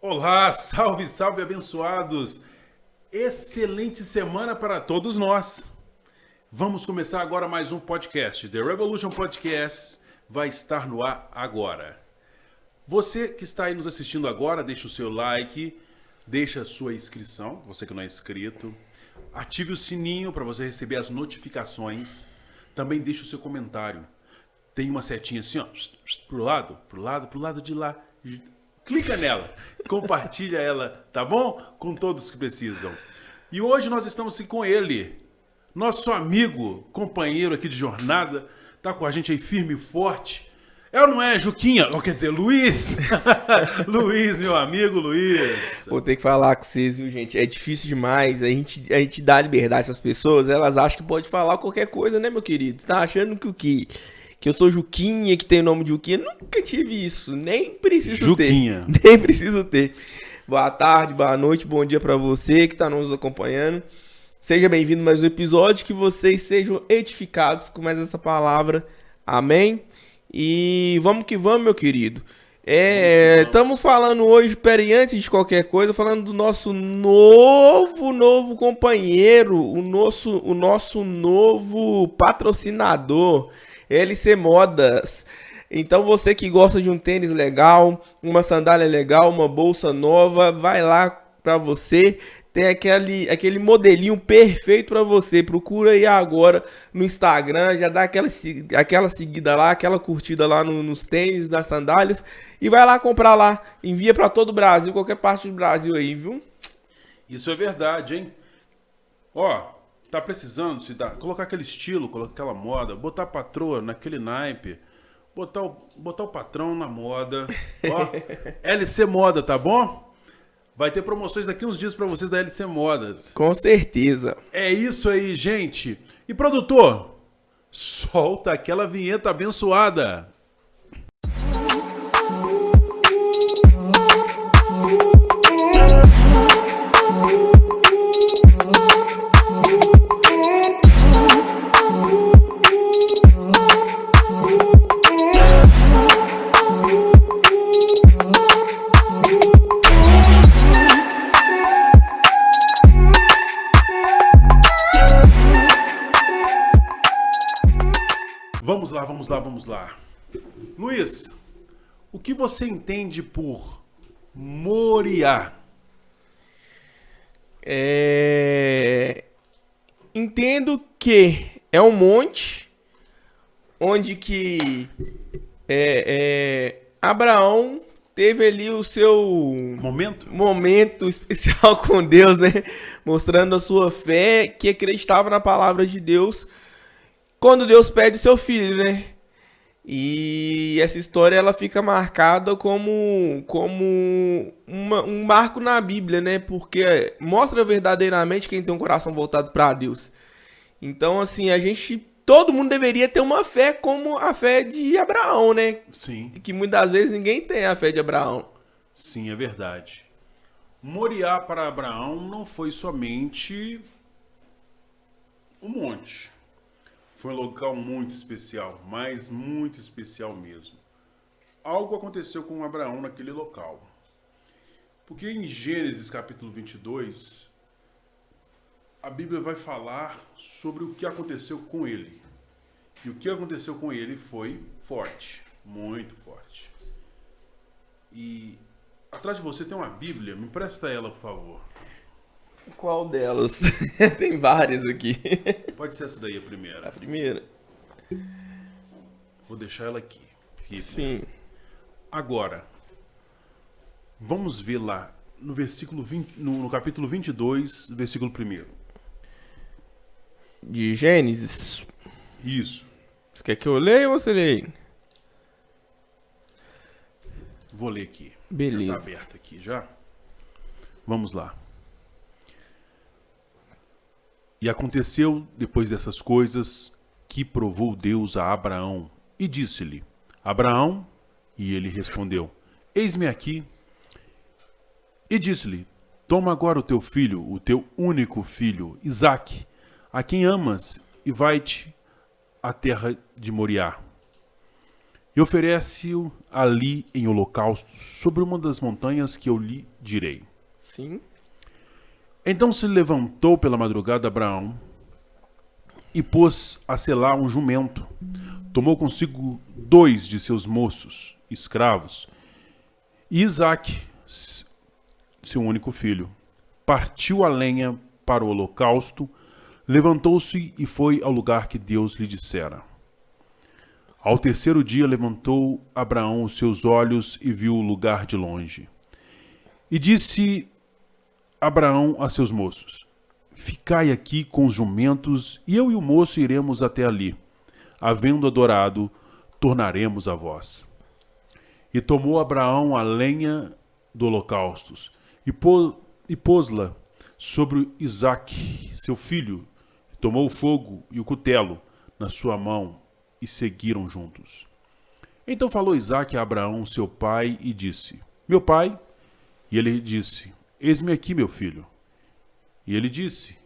Olá, salve, salve, abençoados! Excelente semana para todos nós. Vamos começar agora mais um podcast. The Revolution Podcasts vai estar no ar agora. Você que está aí nos assistindo agora, deixa o seu like, deixa a sua inscrição, você que não é inscrito. Ative o sininho para você receber as notificações. Também deixa o seu comentário. Tem uma setinha assim, ó, pro lado de lá. Clica nela, compartilha ela, tá bom? Com todos que precisam. E hoje nós estamos aqui com ele, nosso amigo, companheiro aqui de jornada, tá com a gente aí firme e forte. É ou não é, Juquinha? Ou quer dizer, Luiz? Luiz, meu amigo Luiz. Vou ter que falar com vocês, viu, gente? É difícil demais. A gente dá liberdade às pessoas, elas acham que pode falar qualquer coisa, né, meu querido? Você tá achando que o quê? Que eu sou Juquinha, que tem o nome de Juquinha? Nunca tive isso. Nem preciso Juquinha. ter. Nem preciso ter. Boa tarde, boa noite, bom dia pra você que tá nos acompanhando. Seja bem-vindo a mais um episódio. Que vocês sejam edificados com mais essa palavra. Amém? E vamos que vamos, meu querido. Estamos falando hoje, peraí, antes de qualquer coisa, falando do nosso novo companheiro, o nosso novo patrocinador, LC Modas. Então você que gosta de um tênis legal, uma sandália legal, uma bolsa nova, vai lá pra você. Tem aquele modelinho perfeito pra você. Procura aí agora no Instagram, já dá aquela seguida lá, aquela curtida lá nos tênis, nas sandálias. E vai lá comprar lá. Envia pra todo o Brasil, qualquer parte do Brasil aí, viu? Isso é verdade, hein? Ó, tá precisando colocar aquele estilo, colocar aquela moda, botar a patroa naquele naipe, botar o patrão na moda. Ó, LC Moda, tá bom? Vai ter promoções daqui uns dias pra vocês da LC Modas. Com certeza. É isso aí, gente. E produtor, solta aquela vinheta abençoada. Vamos lá. Luiz, o que você entende por Moriá? Entendo que é um monte onde que Abraão teve ali o seu momento especial com Deus, né? Mostrando a sua fé, que acreditava na palavra de Deus quando Deus pede o seu filho, né? E essa história ela fica marcada como um marco na Bíblia, né? Porque mostra verdadeiramente quem tem um coração voltado para Deus. Então, assim, todo mundo deveria ter uma fé como a fé de Abraão, né? Sim. Que muitas vezes ninguém tem a fé de Abraão. Sim, é verdade. Moriá para Abraão não foi somente um monte. Foi um local muito especial, mas muito especial mesmo. Algo aconteceu com Abraão naquele local. Porque em Gênesis capítulo 22, a Bíblia vai falar sobre o que aconteceu com ele. E o que aconteceu com ele foi forte, muito forte. E atrás de você tem uma Bíblia, me empresta ela, por favor. Qual delas? Tem várias aqui. Pode ser essa daí a primeira. A primeira? Vou deixar ela aqui. Sim. Agora, vamos ver lá no versículo 20, no capítulo 22, versículo 1. De Gênesis? Isso. Você quer que eu leia ou você leia? Vou ler aqui. Beleza. Já tá aberto aqui já. Vamos lá. E aconteceu, depois dessas coisas, que provou Deus a Abraão e disse-lhe: Abraão, e ele respondeu: Eis-me aqui. E disse-lhe: Toma agora o teu filho, o teu único filho, Isaque, a quem amas, e vai-te à terra de Moriá. e oferece-o ali em holocausto sobre uma das montanhas que eu lhe direi. Sim. Então se levantou pela madrugada Abraão e pôs a selar um jumento. Tomou consigo 2 de seus moços, escravos, e Isaque, seu único filho. Partiu a lenha para o holocausto, levantou-se e foi ao lugar que Deus lhe dissera. Ao terceiro dia levantou Abraão os seus olhos e viu o lugar de longe. E disse Abraão a seus moços: Ficai aqui com os jumentos, e eu e o moço iremos até ali. Havendo adorado, tornaremos a vós. E tomou Abraão a lenha do holocausto e pôs-la sobre Isaque, seu filho, e tomou o fogo e o cutelo na sua mão, e seguiram juntos. Então falou Isaque a Abraão, seu pai, e disse: Meu pai? E ele disse: Eis-me aqui, meu filho. E ele disse: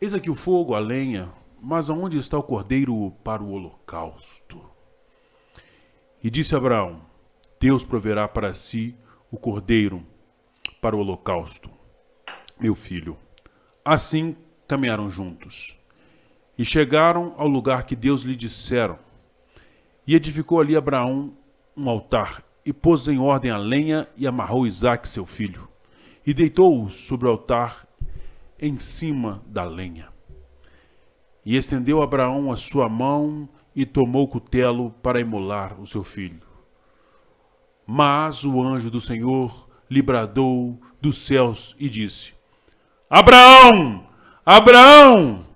Eis aqui o fogo, a lenha, mas aonde está o cordeiro para o holocausto? E disse Abraão: Deus proverá para si o cordeiro para o holocausto, meu filho. Assim caminharam juntos. E chegaram ao lugar que Deus lhe dissera. E edificou ali Abraão um altar, e pôs em ordem a lenha, e amarrou Isaque, seu filho, e deitou-o sobre o altar em cima da lenha. E estendeu Abraão a sua mão, e tomou o cutelo para imolar o seu filho. Mas o anjo do Senhor lhe bradou dos céus e disse: Abraão! Abraão!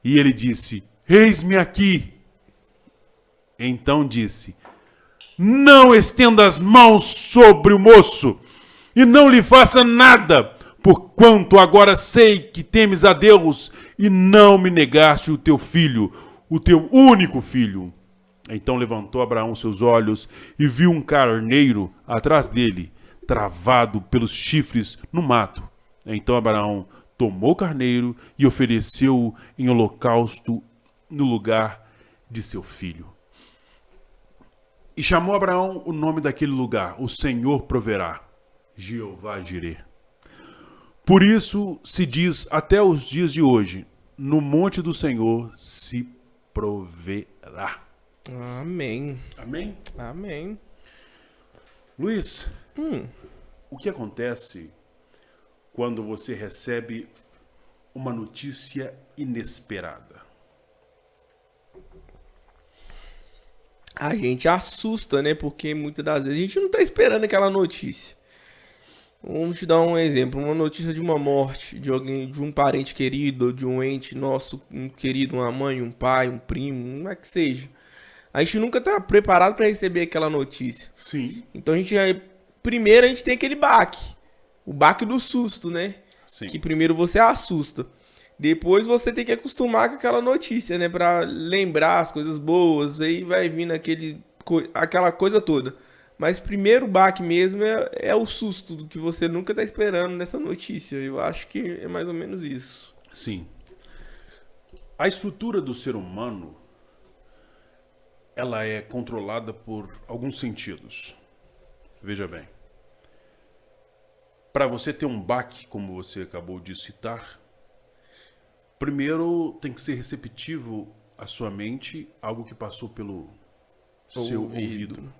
E ele disse: Eis-me aqui. Então disse: Não estenda as mãos sobre o moço, e não lhe faça nada, porquanto agora sei que temes a Deus, e não me negaste o teu filho, o teu único filho. Então levantou Abraão seus olhos e viu um carneiro atrás dele, travado pelos chifres no mato. Então Abraão tomou o carneiro e ofereceu-o em holocausto no lugar de seu filho. E chamou Abraão o nome daquele lugar: O Senhor proverá, Jeová Jireh. Por isso se diz até os dias de hoje: no monte do Senhor se proverá. Amém. Amém? Amém. Luiz, o que acontece quando você recebe uma notícia inesperada? A gente assusta, né? Porque muitas das vezes a gente não tá esperando aquela notícia. Vamos te dar um exemplo. Uma notícia de uma morte de alguém, de um parente querido, de um ente nosso, um querido, uma mãe, um pai, um primo, não é que seja. A gente nunca tá preparado para receber aquela notícia. Sim. Então primeiro a gente tem aquele baque. O baque do susto, né? Sim. Que primeiro você assusta. Depois você tem que acostumar com aquela notícia, né? Pra lembrar as coisas boas. Aí vai vindo aquela coisa toda. Mas primeiro baque mesmo é o susto do que você nunca tá esperando nessa notícia. Eu acho que é mais ou menos isso. Sim. A estrutura do ser humano, ela é controlada por alguns sentidos. Veja bem. Para você ter um baque, como você acabou de citar, primeiro tem que ser receptivo à sua mente algo que passou pelo seu ouvido.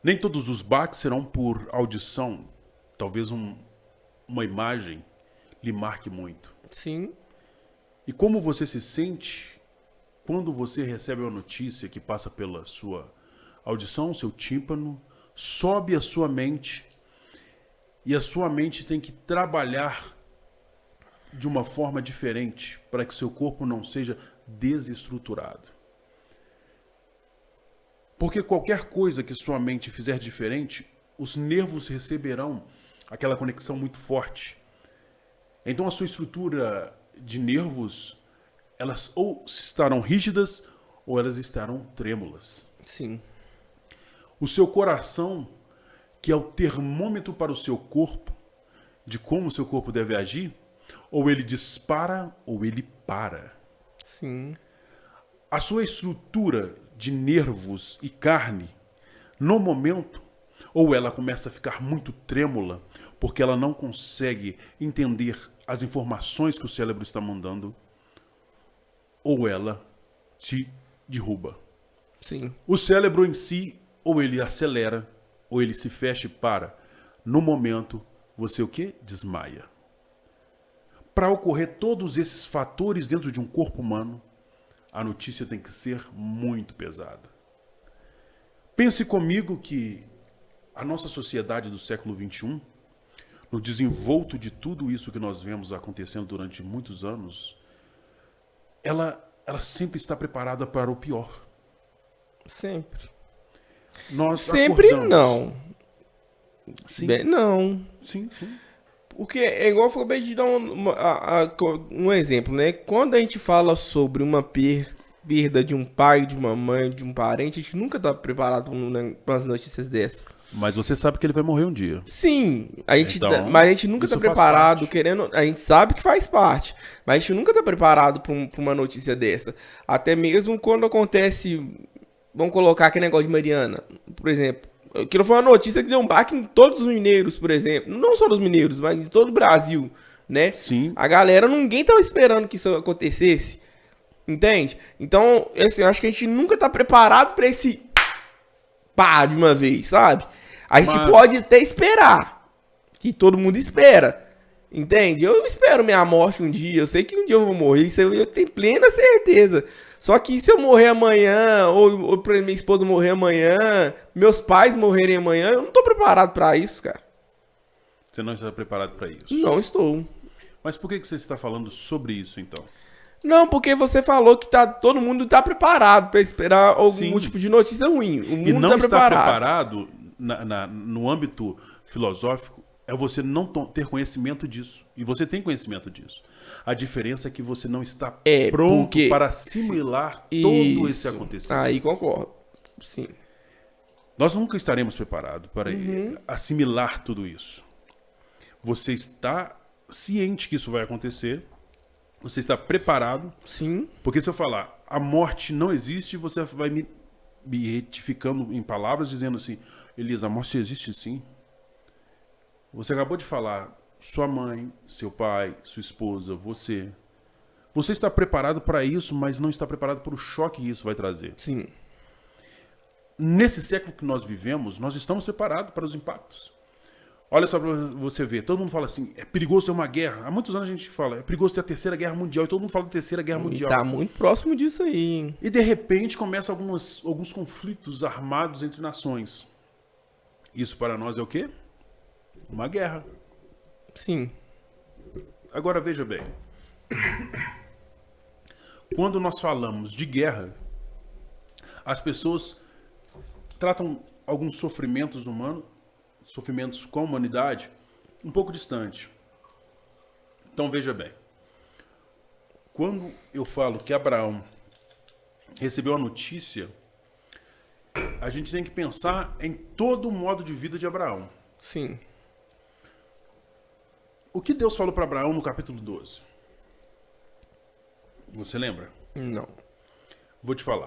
Nem todos os baques serão por audição. Talvez uma imagem lhe marque muito. Sim. E como você se sente quando você recebe uma notícia que passa pela sua audição, seu tímpano, sobe a sua mente, e a sua mente tem que trabalhar de uma forma diferente para que seu corpo não seja desestruturado. Porque qualquer coisa que sua mente fizer diferente, os nervos receberão aquela conexão muito forte. Então a sua estrutura de nervos, elas ou estarão rígidas ou elas estarão trêmulas. Sim. O seu coração, que é o termômetro para o seu corpo, de como o seu corpo deve agir, ou ele dispara ou ele para. Sim. A sua estrutura de nervos e carne no momento, ou ela começa a ficar muito trêmula porque ela não consegue entender as informações que o cérebro está mandando, ou ela te derruba. Sim. O cérebro em si, ou ele acelera, ou ele se fecha e para. No momento, você o quê? Desmaia. Para ocorrer todos esses fatores dentro de um corpo humano, a notícia tem que ser muito pesada. Pense comigo que a nossa sociedade do século XXI, no desenvolto de tudo isso que nós vemos acontecendo durante muitos anos, ela sempre está preparada para o pior. Sempre. Nós Sempre acordamos. não. Sim. Bem, não. Sim, sim. Porque é igual eu acabei de dar um exemplo, né? Quando a gente fala sobre uma perda de um pai, de uma mãe, de um parente, a gente nunca tá preparado para umas notícias dessas. Mas você sabe que ele vai morrer um dia. Sim, a gente Então, mas a gente nunca isso tá faz preparado, parte. querendo. A gente sabe que faz parte, mas a gente nunca tá preparado pra uma notícia dessa. Até mesmo quando acontece. Vamos colocar aquele negócio de Mariana, por exemplo. Aquilo foi uma notícia que deu um baque em todos os mineiros, por exemplo. Não só nos mineiros, mas em todo o Brasil, né? Sim. A galera, ninguém tava esperando que isso acontecesse. Entende? Então, assim, eu acho que a gente nunca tá preparado pra esse pá de uma vez, sabe? A gente Mas- pode até esperar, que todo mundo espera, entende? Eu espero minha morte um dia, eu sei que um dia eu vou morrer, isso eu tenho plena certeza. Só que se eu morrer amanhã, ou pra minha esposa morrer amanhã, meus pais morrerem amanhã, eu não tô preparado pra isso, cara. Você não está preparado para isso. Não estou. Mas por que você está falando sobre isso, então? Não, porque você falou que todo mundo tá preparado pra esperar algum Sim. tipo de notícia ruim. O E mundo não tá estar preparado. preparado no âmbito filosófico é você não ter conhecimento disso. E você tem conhecimento disso. A diferença é que você não está pronto porque- para assimilar todo esse Isso. acontecimento. Aí concordo. Sim. Nós nunca estaremos preparados para assimilar tudo isso. Você está ciente que isso vai acontecer. Você está preparado. Sim. Porque se eu falar, a morte não existe, você vai me retificando em palavras, dizendo assim, Elias, a morte existe sim. Você acabou de falar, sua mãe, seu pai, sua esposa, você. Você está preparado para isso, mas não está preparado para o choque que isso vai trazer. Sim. Nesse século que nós vivemos, nós estamos preparados para os impactos. Olha só para você ver, todo mundo fala assim, é perigoso ter uma guerra. Há muitos anos a gente fala, é perigoso ter a Terceira Guerra Mundial, e todo mundo fala da Terceira Guerra E Mundial. tá muito próximo disso aí, hein? E de repente começam alguns conflitos armados entre nações. Isso para nós é o quê? Uma guerra. Sim. Agora veja bem. Quando nós falamos de guerra, as pessoas tratam alguns sofrimentos humanos, sofrimentos com a humanidade, um pouco distante. Então veja bem. Quando eu falo que Abraão recebeu a notícia, a gente tem que pensar em todo o modo de vida de Abraão. Sim. O que Deus falou para Abraão no capítulo 12? Você lembra? Não. Vou te falar.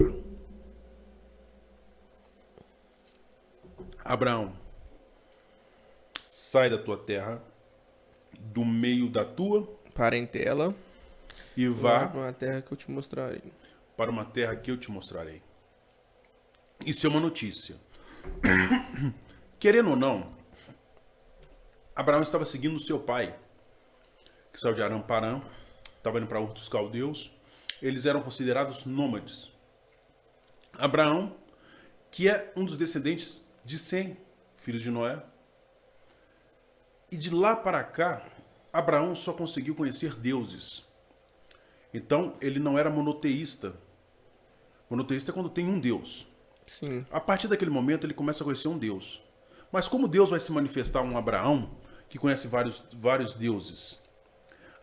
Abraão, sai da tua terra, do meio da tua, Parentela. e Vá vá pra uma terra que eu te mostrarei. para uma terra que eu te mostrarei. Isso é uma notícia. Querendo ou não, Abraão estava seguindo o seu pai, que saiu de Aram-Parã, estava indo para Ur dos Caldeus. Eles eram considerados nômades. Abraão, que é um dos descendentes de Sem, filhos de Noé. E de lá para cá, Abraão só conseguiu conhecer deuses. Então, ele não era monoteísta. Monoteísta é quando tem um Deus. Sim. A partir daquele momento, ele começa a conhecer um Deus. Mas como Deus vai se manifestar a um Abraão que conhece vários deuses?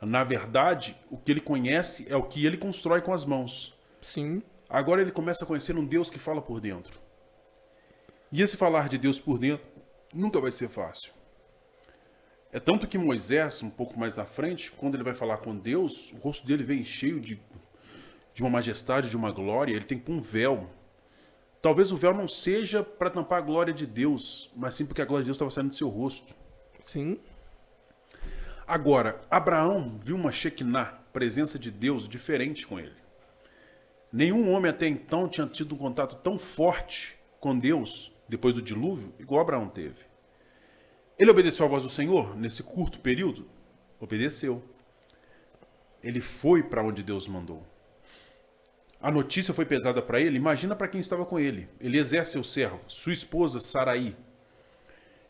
Na verdade, o que ele conhece é o que ele constrói com as mãos. Sim. Agora ele começa a conhecer um Deus que fala por dentro. E esse falar de Deus por dentro nunca vai ser fácil. É tanto que Moisés, um pouco mais à frente, quando ele vai falar com Deus, o rosto dele vem cheio de uma majestade, de uma glória, ele tem um véu. Talvez o véu não seja para tampar a glória de Deus, mas sim porque a glória de Deus estava saindo do seu rosto. Sim. Agora, Abraão viu uma Shekinah, presença de Deus, diferente com ele. Nenhum homem até então tinha tido um contato tão forte com Deus, depois do dilúvio, igual Abraão teve. Ele obedeceu à voz do Senhor nesse curto período? Obedeceu. Ele foi para onde Deus mandou. A notícia foi pesada para ele? Imagina para quem estava com ele. Eliezer, seu servo, sua esposa, Saraí.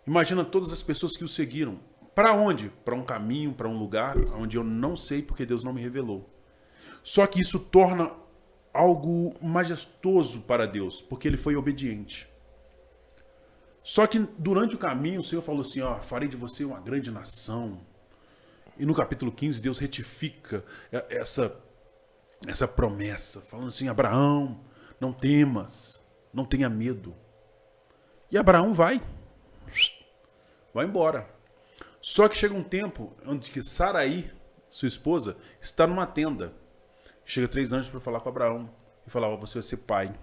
Imagina todas as pessoas que o seguiram. Para onde? Para um caminho, para um lugar onde eu não sei porque Deus não me revelou. Só que isso torna algo majestoso para Deus, porque ele foi obediente. Só que durante o caminho o Senhor falou assim, ó, farei de você uma grande nação. E no capítulo 15 Deus retifica essa promessa, falando assim, Abraão, não temas, não tenha medo. E Abraão vai embora. Só que chega um tempo onde que Saraí, sua esposa, está numa tenda. Chega 3 anjos para falar com Abraão e falar, ó, você vai ser pai.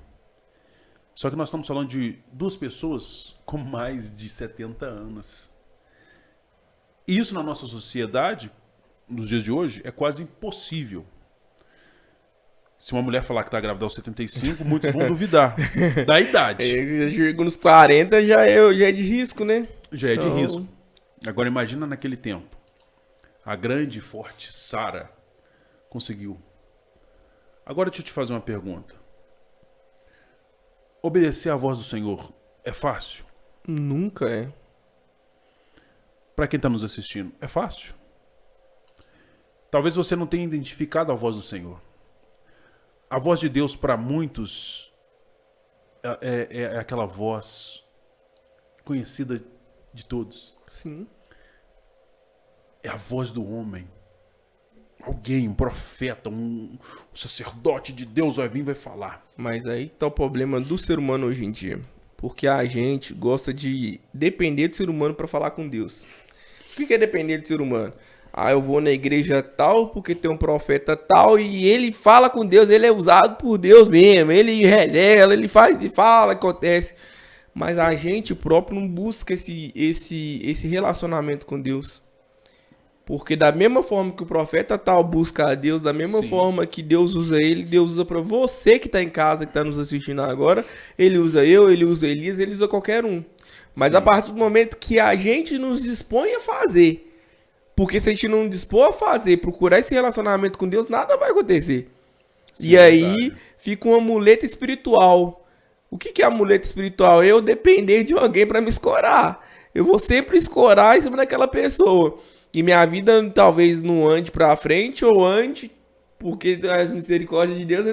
Só que nós estamos falando de 2 pessoas com mais de 70 anos. E isso na nossa sociedade, nos dias de hoje, é quase impossível. Se uma mulher falar que está grávida aos 75, muitos vão duvidar da idade. Chego nos 40, já é de risco, né? Já é de risco. Agora imagina naquele tempo. A grande e forte Sara conseguiu. Agora deixa eu te fazer uma pergunta. Obedecer à voz do Senhor é fácil? Nunca é. Para quem está nos assistindo, é fácil? Talvez você não tenha identificado a voz do Senhor. A voz de Deus para muitos é aquela voz conhecida de todos. Sim. É a voz do homem. Alguém, um profeta, um sacerdote de Deus vai vir e vai falar. Mas aí tá o problema do ser humano hoje em dia. Porque a gente gosta de depender do ser humano para falar com Deus. O que é depender do ser humano? Ah, eu vou na igreja tal porque tem um profeta tal e ele fala com Deus, ele é usado por Deus mesmo. Ele revela, ele faz e fala, acontece. Mas a gente próprio não busca esse relacionamento com Deus. Porque da mesma forma que o profeta tal busca a Deus, da mesma Sim. forma que Deus usa ele, Deus usa para você que está em casa, que está nos assistindo agora, ele usa eu, ele usa Elias, ele usa qualquer um. Mas Sim. a partir do momento que a gente nos dispõe a fazer, porque se a gente não dispor a fazer, procurar esse relacionamento com Deus, nada vai acontecer. Sim, E aí verdade. fica uma muleta espiritual. O que é a muleta espiritual? Eu depender de alguém para me escorar. Eu vou sempre escorar em cima daquela pessoa. E minha vida talvez não ande para frente ou ande, porque as misericórdias de Deus,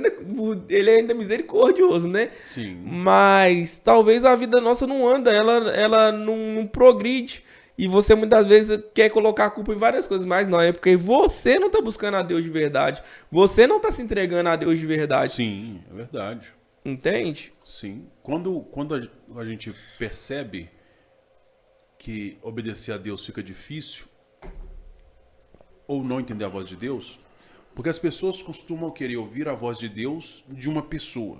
ele é ainda misericordioso, né? Sim. Mas talvez a vida nossa não anda, ela não progride. E você muitas vezes quer colocar a culpa em várias coisas, mas não, é porque você não está buscando a Deus de verdade. Você não está se entregando a Deus de verdade. Sim, é verdade. Entende? Sim. Quando a gente percebe que obedecer a Deus fica difícil, ou não entender a voz de Deus, porque as pessoas costumam querer ouvir a voz de Deus de uma pessoa.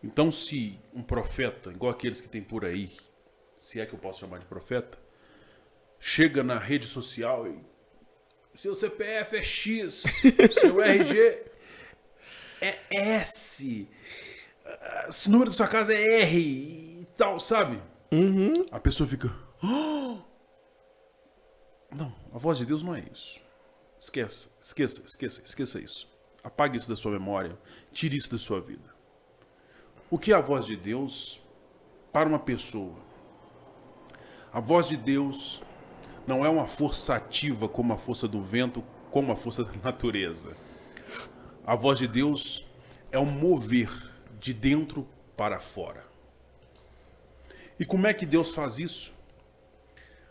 Então, se um profeta, igual aqueles que tem por aí, se é que eu posso chamar de profeta, chega na rede social e seu CPF é X, seu RG é S, o número da sua casa é R e tal, sabe? Uhum. A pessoa fica... Não, a voz de Deus não é isso. Esqueça isso. Apague isso da sua memória. Tire isso da sua vida. O que é a voz de Deus para uma pessoa? A voz de Deus não é uma força ativa como a força do vento, como a força da natureza. A voz de Deus é um mover de dentro para fora. E como é que Deus faz isso?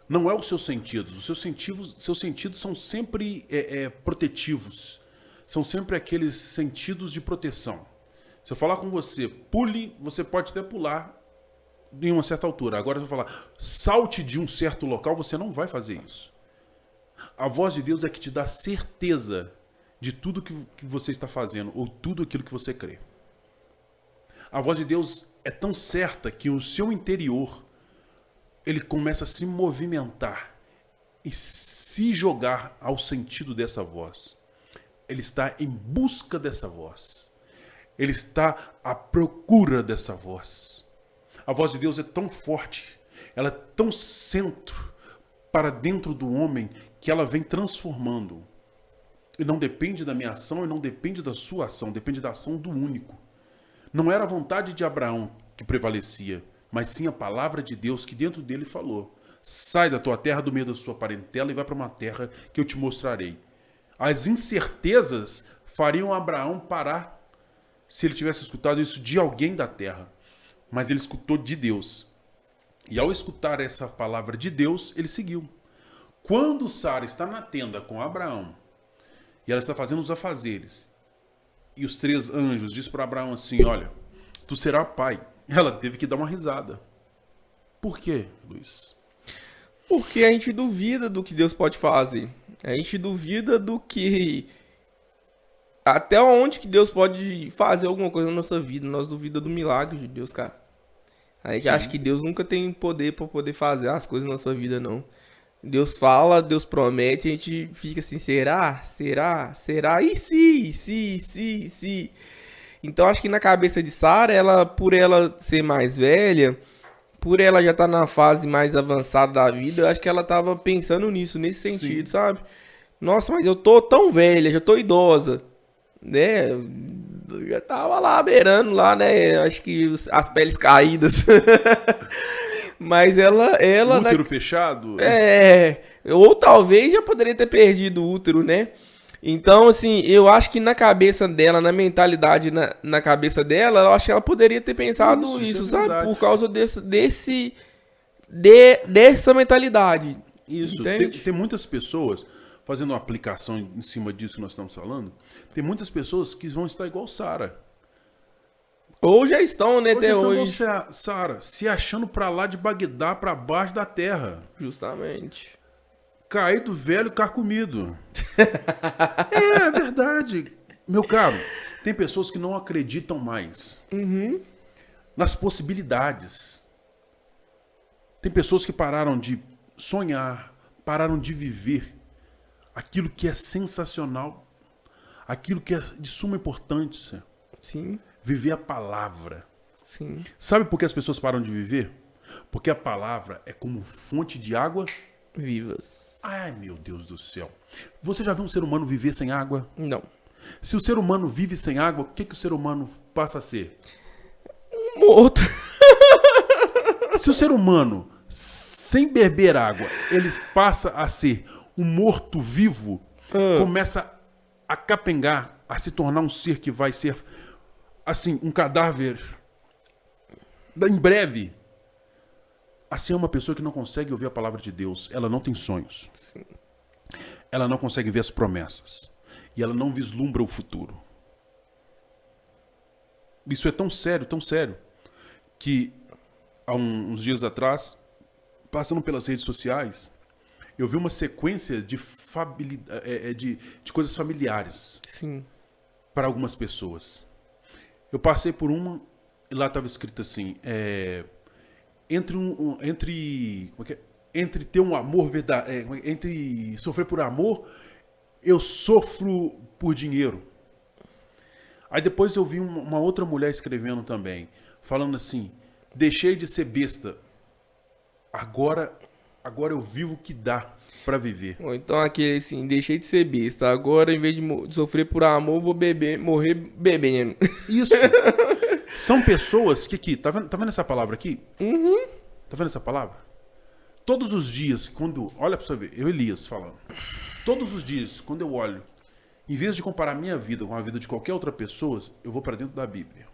Não é os seus sentidos. Os seus sentidos são sempre protetivos. São sempre aqueles sentidos de proteção. Se eu falar com você, pule, você pode até pular em uma certa altura. Agora, se eu falar, salte de um certo local, você não vai fazer isso. A voz de Deus é que te dá certeza de tudo que você está fazendo, ou tudo aquilo que você crê. A voz de Deus é tão certa que o seu interior ele começa a se movimentar e se jogar ao sentido dessa voz. Ele está em busca dessa voz. Ele está à procura dessa voz. A voz de Deus é tão forte, ela é tão centro para dentro do homem que ela vem transformando. E não depende da minha ação e não depende da sua ação, depende da ação do único. Não era a vontade de Abraão que prevalecia, mas sim a palavra de Deus que dentro dele falou. Sai da tua terra, do meio da sua parentela e vai para uma terra que eu te mostrarei. As incertezas fariam Abraão parar se ele tivesse escutado isso de alguém da terra. Mas ele escutou de Deus. E ao escutar essa palavra de Deus, ele seguiu. Quando Sara está na tenda com Abraão, e ela está fazendo os afazeres, e os 3 anjos dizem para Abraão assim, olha, tu serás pai. Ela teve que dar uma risada. Por quê, Luiz? Porque a gente duvida do que Deus pode fazer. A gente duvida do que... Até onde que Deus pode fazer alguma coisa na nossa vida. Nós duvidamos do milagre de Deus, cara. A gente acha que Deus nunca tem poder para poder fazer as coisas na nossa vida, não. Deus fala, Deus promete, a gente fica assim, será? Será? Será? E se? Então acho que na cabeça de Sara, ela, por ela ser mais velha, por ela já estar na fase mais avançada da vida, eu acho que ela tava pensando nisso, nesse sentido, sim, sabe? Nossa, mas eu tô tão velha, já tô idosa, né? Eu já tava lá beirando lá, né? Acho que as peles caídas. Mas ela útero fechado? Ou talvez já poderia ter perdido o útero, né? Então, assim, eu acho que na cabeça dela, na mentalidade, na cabeça dela, eu acho que ela poderia ter pensado isso, sabe? Verdade. Por causa dessa mentalidade. Isso. Tem muitas pessoas, fazendo uma aplicação em cima disso que nós estamos falando, tem muitas pessoas que vão estar igual Sara. Ou já estão, né, até hoje. Sara, se achando pra lá de Bagdá, pra baixo da terra. Justamente. Caído, velho, carcomido. É verdade. Meu caro, tem pessoas que não acreditam mais nas possibilidades. Tem pessoas que pararam de sonhar, pararam de viver aquilo que é sensacional, aquilo que é de suma importância. Sim. Viver a palavra. Sim. Sabe por que as pessoas param de viver? Porque a palavra é como fonte de água vivas. Ai, meu Deus do céu. Você já viu um ser humano viver sem água? Não. Se o ser humano vive sem água, o que o ser humano passa a ser? Um morto. Se o ser humano, sem beber água, ele passa a ser um morto-vivo, começa a capengar, a se tornar um ser que vai ser, assim, um cadáver em breve. Assim é uma pessoa que não consegue ouvir a palavra de Deus. Ela não tem sonhos. Sim. Ela não consegue ver as promessas. E ela não vislumbra o futuro. Isso é tão sério, que há uns dias atrás, passando pelas redes sociais, eu vi uma sequência de coisas familiares. Sim. Para algumas pessoas. Eu passei por uma e lá estava escrito assim, entre ter um amor verdadeiro, entre sofrer por amor, eu sofro por dinheiro. Aí depois eu vi uma outra mulher escrevendo também, falando assim, deixei de ser besta, agora eu vivo o que dá para viver. Ou então aquele assim, deixei de ser besta, agora em vez de sofrer por amor, vou morrer bebendo. Isso. São pessoas que tá vendo essa palavra aqui? Uhum. Tá vendo essa palavra? Todos os dias, quando... Olha pra você ver, eu Elias falando. Todos os dias, quando eu olho, em vez de comparar minha vida com a vida de qualquer outra pessoa, eu vou para dentro da Bíblia.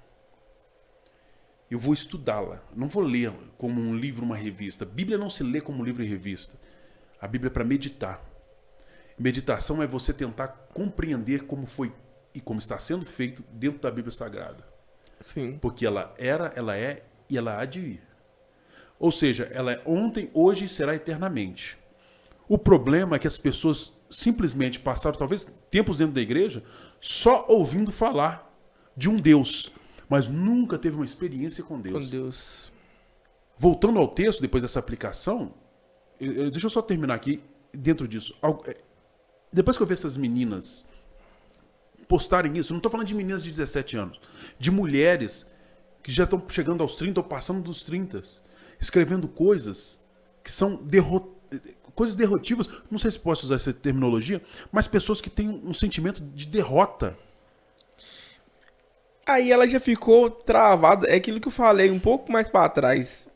Eu vou estudá-la. Não vou ler como um livro, uma revista. A Bíblia não se lê como um livro e revista. A Bíblia é para meditar. Meditação é você tentar compreender como foi e como está sendo feito dentro da Bíblia Sagrada. Sim. Porque ela era, ela é e ela há de vir. Ou seja, ela é ontem, hoje e será eternamente. O problema é que as pessoas simplesmente passaram, talvez, tempos dentro da igreja, só ouvindo falar de um Deus, mas nunca teve uma experiência com Deus. Com Deus. Voltando ao texto, depois dessa aplicação, deixa eu só terminar aqui dentro disso. Depois que eu vi essas meninas postarem isso, eu não estou falando de meninas de 17 anos, de mulheres que já estão chegando aos 30 ou passando dos 30, escrevendo coisas que são coisas derrotivas, não sei se posso usar essa terminologia, mas pessoas que têm um sentimento de derrota. Aí ela já ficou travada, é aquilo que eu falei um pouco mais para trás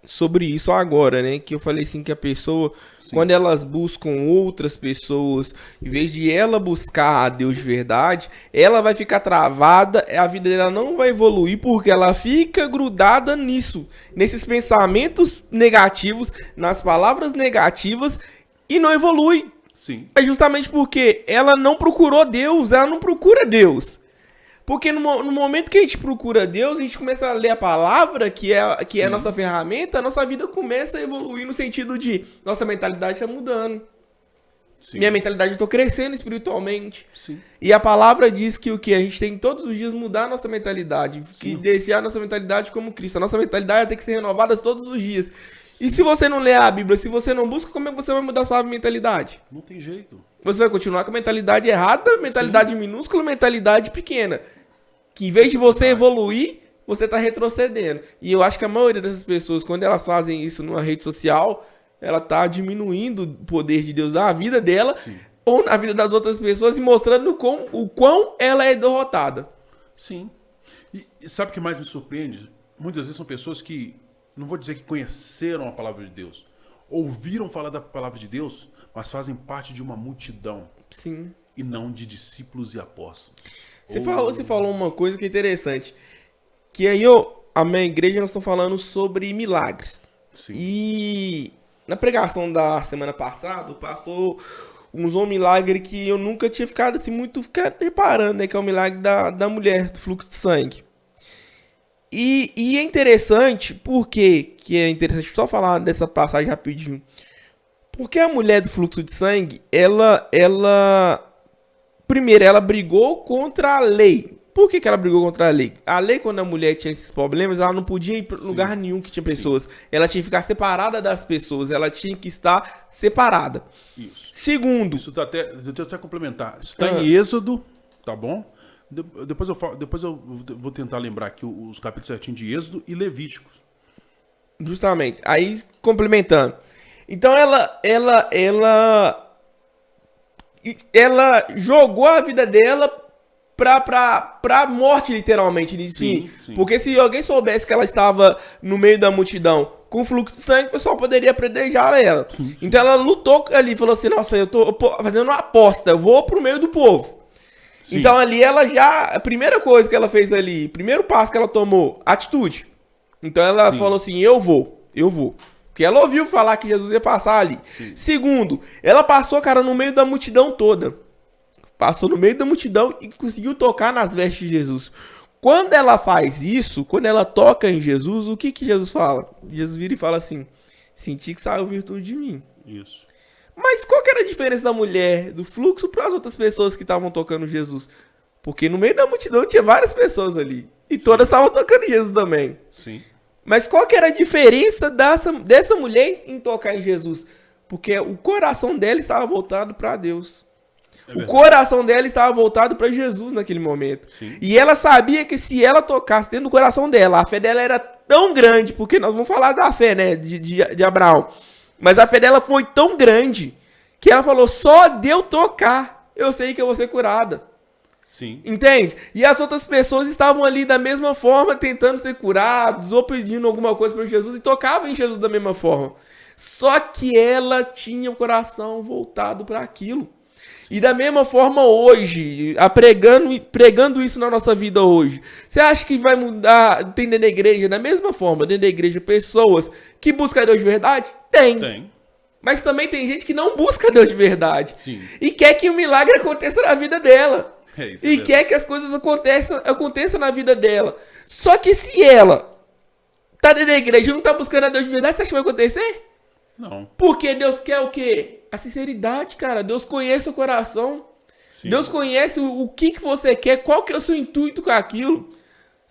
sobre isso agora, né? Que eu falei assim que a pessoa, quando elas buscam outras pessoas, em vez de ela buscar a Deus de verdade, ela vai ficar travada, a vida dela não vai evoluir porque ela fica grudada nisso, nesses pensamentos negativos, nas palavras negativas e não evolui. Sim. É justamente porque ela não procurou Deus, ela não procura Deus. Porque no momento que a gente procura Deus, a gente começa a ler a palavra, que é a nossa ferramenta, a nossa vida começa a evoluir no sentido de nossa mentalidade está mudando. Sim. Minha mentalidade, eu estou crescendo espiritualmente. Sim. E a palavra diz que o que? A gente tem todos os dias mudar a nossa mentalidade. E deixar a nossa mentalidade como Cristo. A nossa mentalidade tem que ser renovada todos os dias. Sim. E se você não lê a Bíblia, se você não busca, como é que você vai mudar a sua mentalidade? Não tem jeito. Você vai continuar com a mentalidade errada, mentalidade minúscula, mentalidade pequena. Que em vez de você evoluir, você está retrocedendo. E eu acho que a maioria dessas pessoas, quando elas fazem isso numa rede social, ela está diminuindo o poder de Deus na vida dela, ou na vida das outras pessoas, e mostrando o quão ela é derrotada. Sim. E sabe o que mais me surpreende? Muitas vezes são pessoas que, não vou dizer que conheceram a palavra de Deus, ouviram falar da palavra de Deus, mas fazem parte de uma multidão. Sim. E não de discípulos e apóstolos. Você falou uma coisa que é interessante. Que aí, a minha igreja, nós estamos falando sobre milagres. Sim. E na pregação da semana passada, o pastor usou um milagre que eu nunca tinha ficado assim muito reparando, né? Que é o milagre da mulher do fluxo de sangue. E é interessante, porque que é interessante só falar dessa passagem rapidinho. Porque a mulher do fluxo de sangue, primeiro, ela brigou contra a lei. Por que ela brigou contra a lei? A lei, quando a mulher tinha esses problemas, ela não podia ir para lugar nenhum que tinha pessoas. Ela tinha que ficar separada das pessoas. Ela tinha que estar separada. Isso. Segundo. Isso tá até. Deixa eu até complementar. Isso está em Êxodo, tá bom? Depois eu vou tentar lembrar aqui os capítulos certinhos de Êxodo e Levíticos. Justamente. Aí, complementando. Então, ela jogou a vida dela pra morte, literalmente. Sim. Porque se alguém soubesse que ela estava no meio da multidão com fluxo de sangue, o pessoal poderia apedrejar ela. Sim. Então ela lutou ali, falou assim, nossa, eu tô fazendo uma aposta, eu vou pro meio do povo. Sim. Então ali a primeira coisa que ela fez ali, primeiro passo que ela tomou, atitude. Então ela falou assim, eu vou. Porque ela ouviu falar que Jesus ia passar ali. Sim. Segundo, ela passou, cara, no meio da multidão toda. Passou no meio da multidão e conseguiu tocar nas vestes de Jesus. Quando ela faz isso, quando ela toca em Jesus, o que Jesus fala? Jesus vira e fala assim, senti que saiu virtude de mim. Isso. Mas qual que era a diferença da mulher do fluxo para as outras pessoas que estavam tocando Jesus? Porque no meio da multidão tinha várias pessoas ali. E todas estavam tocando Jesus também. Sim. Mas qual que era a diferença dessa mulher em tocar em Jesus? Porque o coração dela estava voltado para Deus. O coração dela estava voltado para Jesus naquele momento. Sim. E ela sabia que se ela tocasse dentro do coração dela, a fé dela era tão grande, porque nós vamos falar da fé, né, de Abraão. Mas a fé dela foi tão grande que ela falou, só de eu tocar, eu sei que eu vou ser curada. Sim. Entende? E as outras pessoas estavam ali da mesma forma, tentando ser curados ou pedindo alguma coisa para Jesus e tocavam em Jesus da mesma forma. Só que ela tinha o coração voltado para aquilo. E da mesma forma hoje, pregando isso na nossa vida hoje, você acha que vai mudar, tem dentro da igreja, da mesma forma, dentro da igreja, pessoas que buscam Deus de verdade? Tem. Mas também tem gente que não busca Deus de verdade. Sim. E quer que o milagre aconteça na vida dela. Isso e mesmo. Quer que as coisas aconteçam na vida dela. Só que se ela tá dentro da igreja e não tá buscando a Deus de verdade, você acha que vai acontecer? Não. Porque Deus quer o quê? A sinceridade, cara. Deus conhece o coração. Sim. Deus conhece o que você quer, qual que é o seu intuito com aquilo.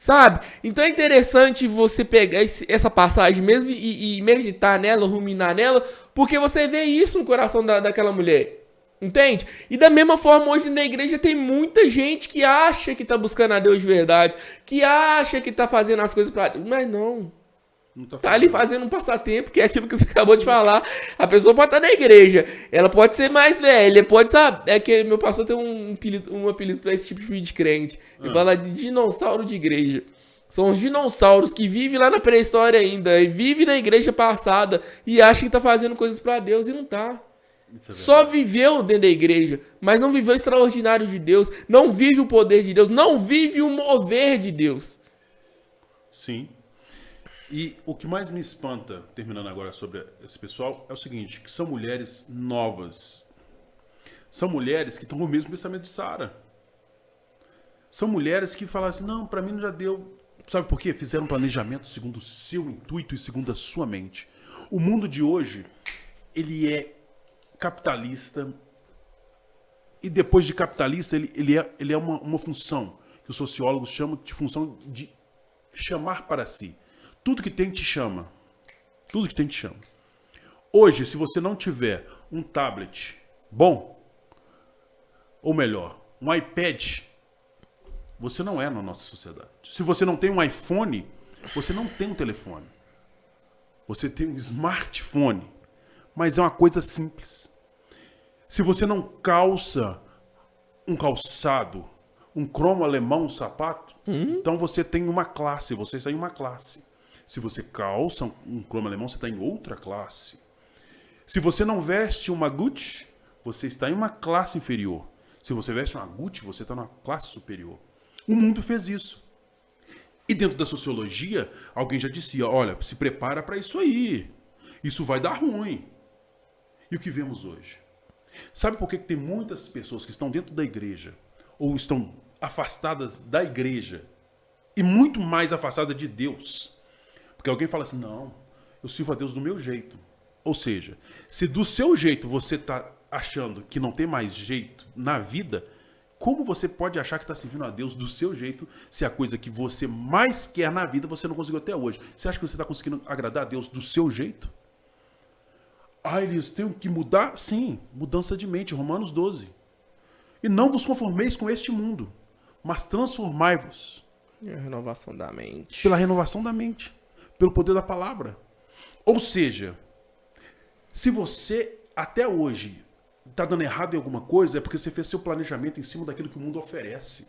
Sabe? Então é interessante você pegar essa passagem mesmo e meditar nela, ruminar nela, porque você vê isso no coração daquela mulher. Entende? E da mesma forma, hoje na igreja tem muita gente que acha que tá buscando a Deus de verdade, que acha que tá fazendo as coisas pra Deus, mas não. Tá ali fazendo um passatempo, que é aquilo que você acabou de falar. A pessoa pode estar na igreja, ela pode ser mais velha, pode saber. É que meu pastor tem um apelido pra esse tipo de crente. Ele fala de dinossauro de igreja. São os dinossauros que vivem lá na pré-história ainda, e vivem na igreja passada e acham que tá fazendo coisas pra Deus e não tá. Só viveu dentro da igreja, mas não viveu o extraordinário de Deus, não vive o poder de Deus, não vive o mover de Deus. Sim. E o que mais me espanta, terminando agora sobre esse pessoal, é o seguinte, que são mulheres novas. São mulheres que estão com o mesmo pensamento de Sara. São mulheres que falam assim, não, pra mim não já deu. Sabe por quê? Fizeram um planejamento segundo o seu intuito e segundo a sua mente. O mundo de hoje, ele é capitalista. E depois de capitalista, ele é uma função que os sociólogos chamam de função de chamar para si. Tudo que tem te chama. Tudo que tem te chama. Hoje, se você não tiver um tablet bom, ou melhor, um iPad, você não é na nossa sociedade. Se você não tem um iPhone, você não tem um telefone. Você tem um smartphone. Mas é uma coisa simples. Se você não calça um calçado, um cromo alemão, um sapato, então você tem uma classe, você está em uma classe. Se você calça um cromo alemão, você está em outra classe. Se você não veste uma Gucci, você está em uma classe inferior. Se você veste uma Gucci, você está numa classe superior. O mundo fez isso. E dentro da sociologia, alguém já dizia, olha, se prepara para isso aí. Isso vai dar ruim. E o que vemos hoje? Sabe por que tem muitas pessoas que estão dentro da igreja, ou estão afastadas da igreja, e muito mais afastadas de Deus? Porque alguém fala assim, não, eu sirvo a Deus do meu jeito. Ou seja, se do seu jeito você está achando que não tem mais jeito na vida, como você pode achar que está servindo a Deus do seu jeito, se a coisa que você mais quer na vida você não conseguiu até hoje? Você acha que você está conseguindo agradar a Deus do seu jeito? Ah, eles têm que mudar? Sim, mudança de mente, Romanos 12. E não vos conformeis com este mundo, mas transformai-vos. E a renovação da mente. Pela renovação da mente. Pelo poder da palavra. Ou seja, se você até hoje está dando errado em alguma coisa, é porque você fez seu planejamento em cima daquilo que o mundo oferece.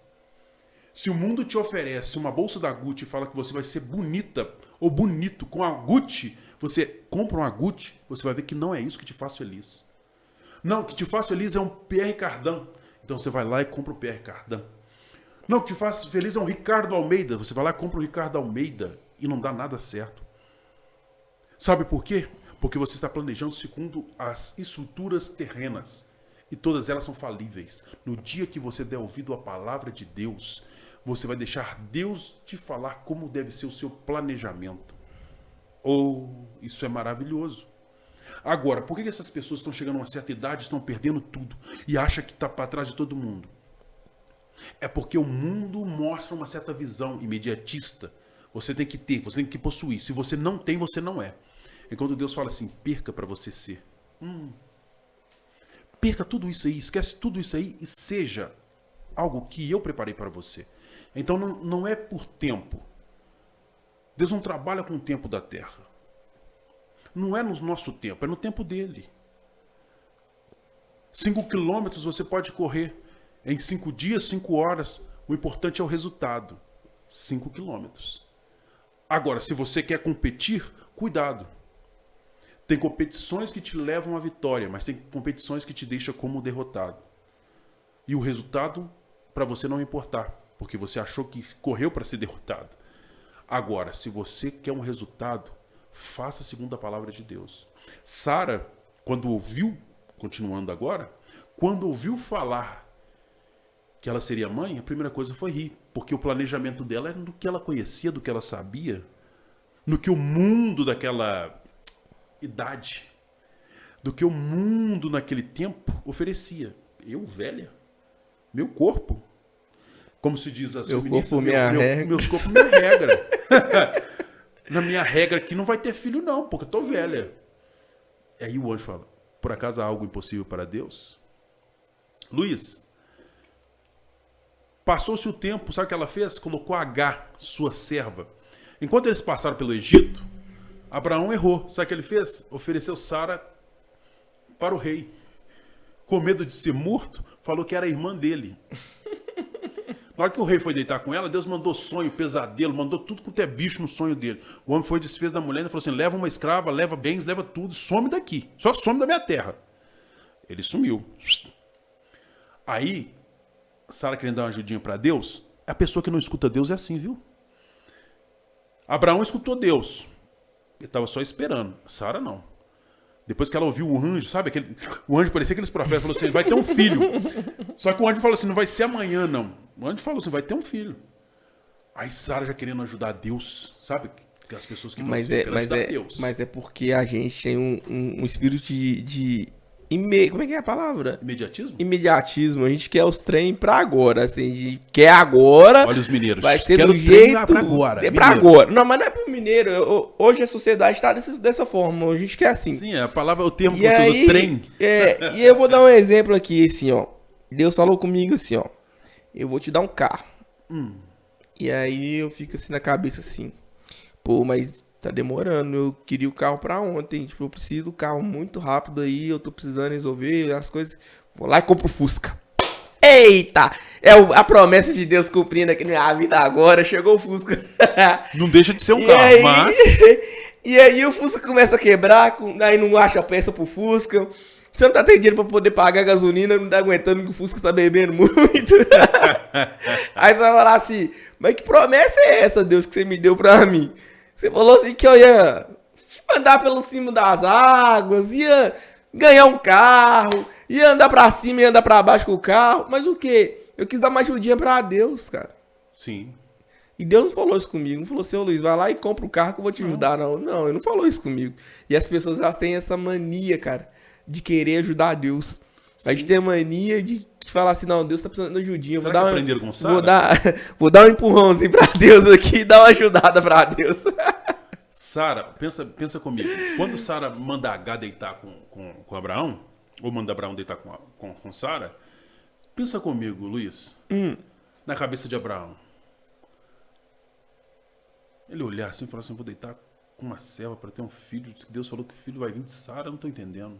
Se o mundo te oferece uma bolsa da Gucci e fala que você vai ser bonita ou bonito com a Gucci, você compra uma Gucci, você vai ver que não é isso que te faz feliz. Não, o que te faz feliz é um Pierre Cardin. Então você vai lá e compra um Pierre Cardin. Não, o que te faz feliz é um Ricardo Almeida. Você vai lá e compra um Ricardo Almeida e não dá nada certo. Sabe por quê? Porque você está planejando segundo as estruturas terrenas. E todas elas são falíveis. No dia que você der ouvido à palavra de Deus, você vai deixar Deus te falar como deve ser o seu planejamento. Isso é maravilhoso. Agora, por que essas pessoas estão chegando a uma certa idade, estão perdendo tudo e acham que está para trás de todo mundo? É porque o mundo mostra uma certa visão imediatista. Você tem que ter, você tem que possuir. Se você não tem, você não é. Enquanto Deus fala assim, perca para você ser. Perca tudo isso aí, esquece tudo isso aí e seja algo que eu preparei para você. Então não é por tempo. Deus não trabalha com o tempo da terra. Não é no nosso tempo, é no tempo dele. 5 quilômetros você pode correr em 5 dias, 5 horas. O importante é o resultado. 5 quilômetros. Agora, se você quer competir, cuidado. Tem competições que te levam à vitória, mas tem competições que te deixam como derrotado. E o resultado, para você não importar, porque você achou que correu para ser derrotado. Agora, se você quer um resultado, faça segundo a palavra de Deus. Sara, quando ouviu, continuando agora, quando ouviu falar que ela seria mãe, a primeira coisa foi rir, porque o planejamento dela era no que ela conhecia, do que ela sabia, no que o mundo daquela idade, do que o mundo naquele tempo oferecia. Eu, velha, meu corpo, Como se diz assim, meu corpo, minha regra. Meus corpos, minha regra. Na minha regra aqui não vai ter filho não, porque eu tô velha. E aí o anjo fala, por acaso há algo impossível para Deus? Luiz, passou-se o tempo, sabe o que ela fez? Colocou H, sua serva. Enquanto eles passaram pelo Egito, Abraão errou. Sabe o que ele fez? Ofereceu Sara para o rei. Com medo de ser morto, falou que era a irmã dele. Na hora que o rei foi deitar com ela, Deus mandou sonho, pesadelo, mandou tudo quanto é bicho no sonho dele. O homem foi desfez da mulher e falou assim, leva uma escrava, leva bens, leva tudo, some daqui. Só some da minha terra. Ele sumiu. Aí, Sara querendo dar uma ajudinha para Deus, a pessoa que não escuta Deus é assim, viu? Abraão escutou Deus. Ele estava só esperando. Sara não. Depois que ela ouviu o anjo, sabe? O anjo parecia aqueles profetas, falou assim, vai ter um filho. Só que o anjo falou assim, não vai ser amanhã, não. O anjo falou assim, vai ter um filho. Aí Sara já querendo ajudar Deus, sabe? As pessoas que falam assim, querem ajudar Deus. Mas é porque a gente tem um espírito como é que é a palavra? Imediatismo? Imediatismo. A gente quer os trem pra agora, assim, quer agora. Olha os mineiros. Vai ser do jeito pra agora. É pra agora. Não, mas não é pro mineiro. Hoje a sociedade tá dessa forma. A gente quer assim. Sim, a palavra, o termo que você usa, trem. E eu vou dar um exemplo aqui, assim, ó. Deus falou comigo assim, ó. Eu vou te dar um carro. E aí eu fico assim na cabeça assim. Pô, mas tá demorando, eu queria o carro pra ontem, tipo, eu preciso do carro muito rápido aí, eu tô precisando resolver as coisas, vou lá e compro o Fusca. Eita! É a promessa de Deus cumprindo aqui na minha vida agora, chegou o Fusca. Não deixa de ser um carro, mas... E aí o Fusca começa a quebrar, aí não acha peça pro Fusca, você não tá tendo dinheiro pra poder pagar a gasolina, não tá aguentando que o Fusca tá bebendo muito. Aí você vai falar assim, mas que promessa é essa, Deus, que você me deu pra mim? Você falou assim que eu ia andar pelo cima das águas, ia ganhar um carro, ia andar pra cima e andar pra baixo com o carro. Mas o quê? Eu quis dar uma ajudinha pra Deus, cara. Sim. E Deus não falou isso comigo. Não falou assim, ô Luiz, vai lá e compra o carro que eu vou te ajudar. Não, ele não falou isso comigo. E as pessoas, elas têm essa mania, cara, de querer ajudar Deus. Sim. A gente tem a mania de falar assim, não, Deus tá precisando de ajudinha. Será que aprenderam com Sara? Vou dar um empurrãozinho pra Deus aqui e dar uma ajudada pra Deus. Sara, pensa comigo. Quando Sara manda H deitar com Abraão, ou manda Abraão deitar com Sara, pensa comigo, Luiz, na cabeça de Abraão. Ele olhar assim e falar assim, vou deitar com uma serva para ter um filho. Deus falou que o filho vai vir de Sara, eu não tô entendendo.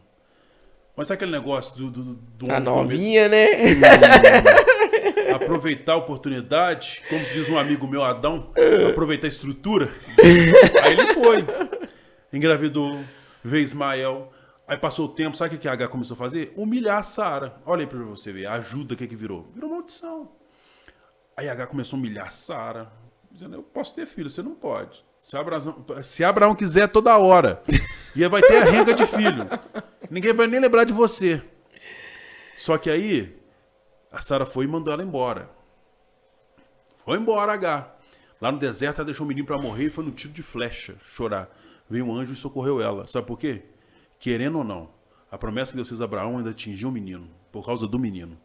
Mas sabe aquele negócio do a novinha, né? Aproveitar a oportunidade, como diz um amigo meu, Adão, aproveitar a estrutura. Aí ele foi, engravidou, veio Ismael, aí passou o tempo, sabe o que a H começou a fazer? Humilhar a Sara. Olha aí pra você ver, a ajuda que virou. Virou maldição. Aí a H começou a humilhar a Sara, dizendo, eu posso ter filho, você não pode. Se Abraão quiser, toda hora. E aí vai ter a renga de filho. Ninguém vai nem lembrar de você. Só que aí, a Sara foi e mandou ela embora. Foi embora, H. Lá no deserto, ela deixou o menino para morrer e foi no tiro de flecha chorar. Veio um anjo e socorreu ela. Sabe por quê? Querendo ou não, a promessa que Deus fez a Abraão ainda atingiu o menino. Por causa do menino.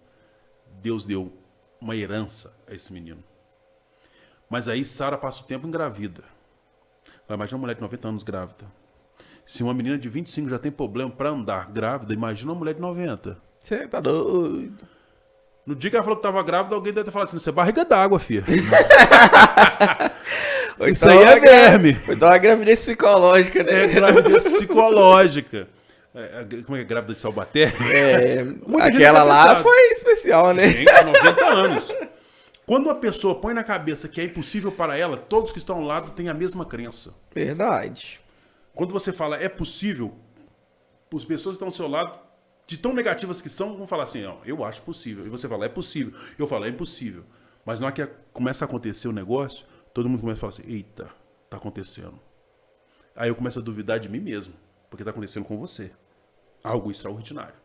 Deus deu uma herança a esse menino. Mas aí, Sara passa o tempo engravida. Imagina uma mulher de 90 anos grávida. Se uma menina de 25 já tem problema para andar grávida, imagina uma mulher de 90. Você tá doido. No dia que ela falou que estava grávida, alguém deve ter falado assim, você é barriga d'água, filha. Isso aí é verme. Foi dar uma gravidez psicológica, né? É gravidez psicológica. Como é que é? Grávida de Taubaté? Aquela lá foi especial, né? Gente, 90 anos. Quando uma pessoa põe na cabeça que é impossível para ela, todos que estão ao lado têm a mesma crença. Verdade. Quando você fala é possível, as pessoas que estão ao seu lado, de tão negativas que são, vão falar assim, ó, eu acho possível. E você fala, é possível. Eu falo, é impossível. Mas na hora que começa a acontecer o negócio, todo mundo começa a falar assim, eita, tá acontecendo. Aí eu começo a duvidar de mim mesmo, porque tá acontecendo com você. Algo extraordinário.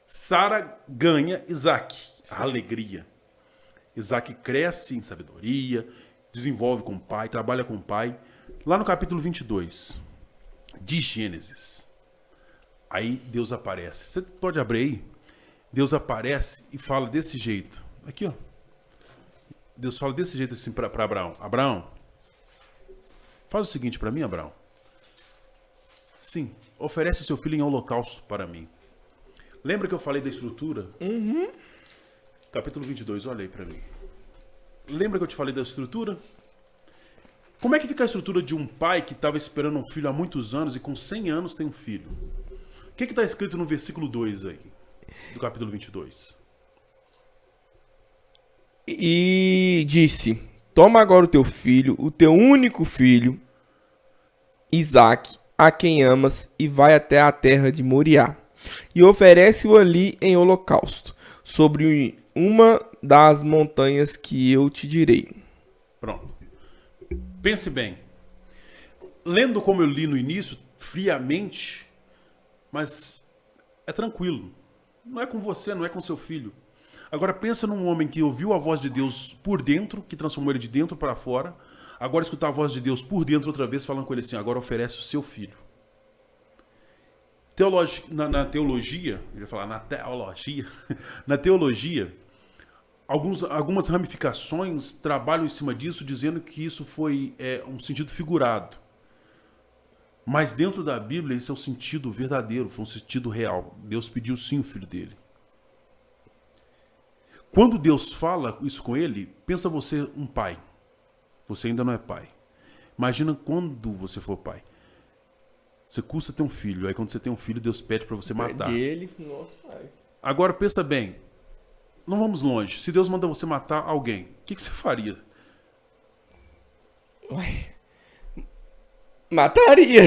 Sara ganha Isaac, a alegria. Isaac cresce em sabedoria, desenvolve com o pai, trabalha com o pai. Lá no capítulo 22 de Gênesis, aí Deus aparece. Você pode abrir aí? Deus aparece e fala desse jeito. Aqui, ó. Deus fala desse jeito assim para Abraão. Abraão, faz o seguinte para mim, Abraão. Sim, oferece o seu filho em holocausto para mim. Lembra que eu falei da estrutura? Uhum. Capítulo 22, olha aí para mim. Lembra que eu te falei da estrutura? Como é que fica a estrutura de um pai que estava esperando um filho há muitos anos e com 100 anos tem um filho? O que está escrito no versículo 2 aí, do capítulo 22? E disse: toma agora o teu filho, o teu único filho, Isaque, a quem amas, e vai até a terra de Moriá, e oferece-o ali em holocausto, sobre uma das montanhas que eu te direi. Pronto. Pense bem. Lendo como eu li no início, friamente, mas é tranquilo. Não é com você, não é com seu filho. Agora pensa num homem que ouviu a voz de Deus por dentro, que transformou ele de dentro para fora. Agora escutar a voz de Deus por dentro outra vez, falando com ele assim, agora oferece o seu filho. Na teologia, eu ia falar na teologia, na teologia, algumas ramificações trabalham em cima disso, dizendo que isso foi um sentido figurado. Mas dentro da Bíblia, esse é o sentido verdadeiro, foi um sentido real. Deus pediu sim o filho dele. Quando Deus fala isso com ele, pensa você um pai. Você ainda não é pai. Imagina quando você for pai. Você custa ter um filho. Aí quando você tem um filho, Deus pede para você matar. Ele, nossa, pai. Agora pensa bem. Não vamos longe. Se Deus manda você matar alguém, o que você faria? Ué, mataria.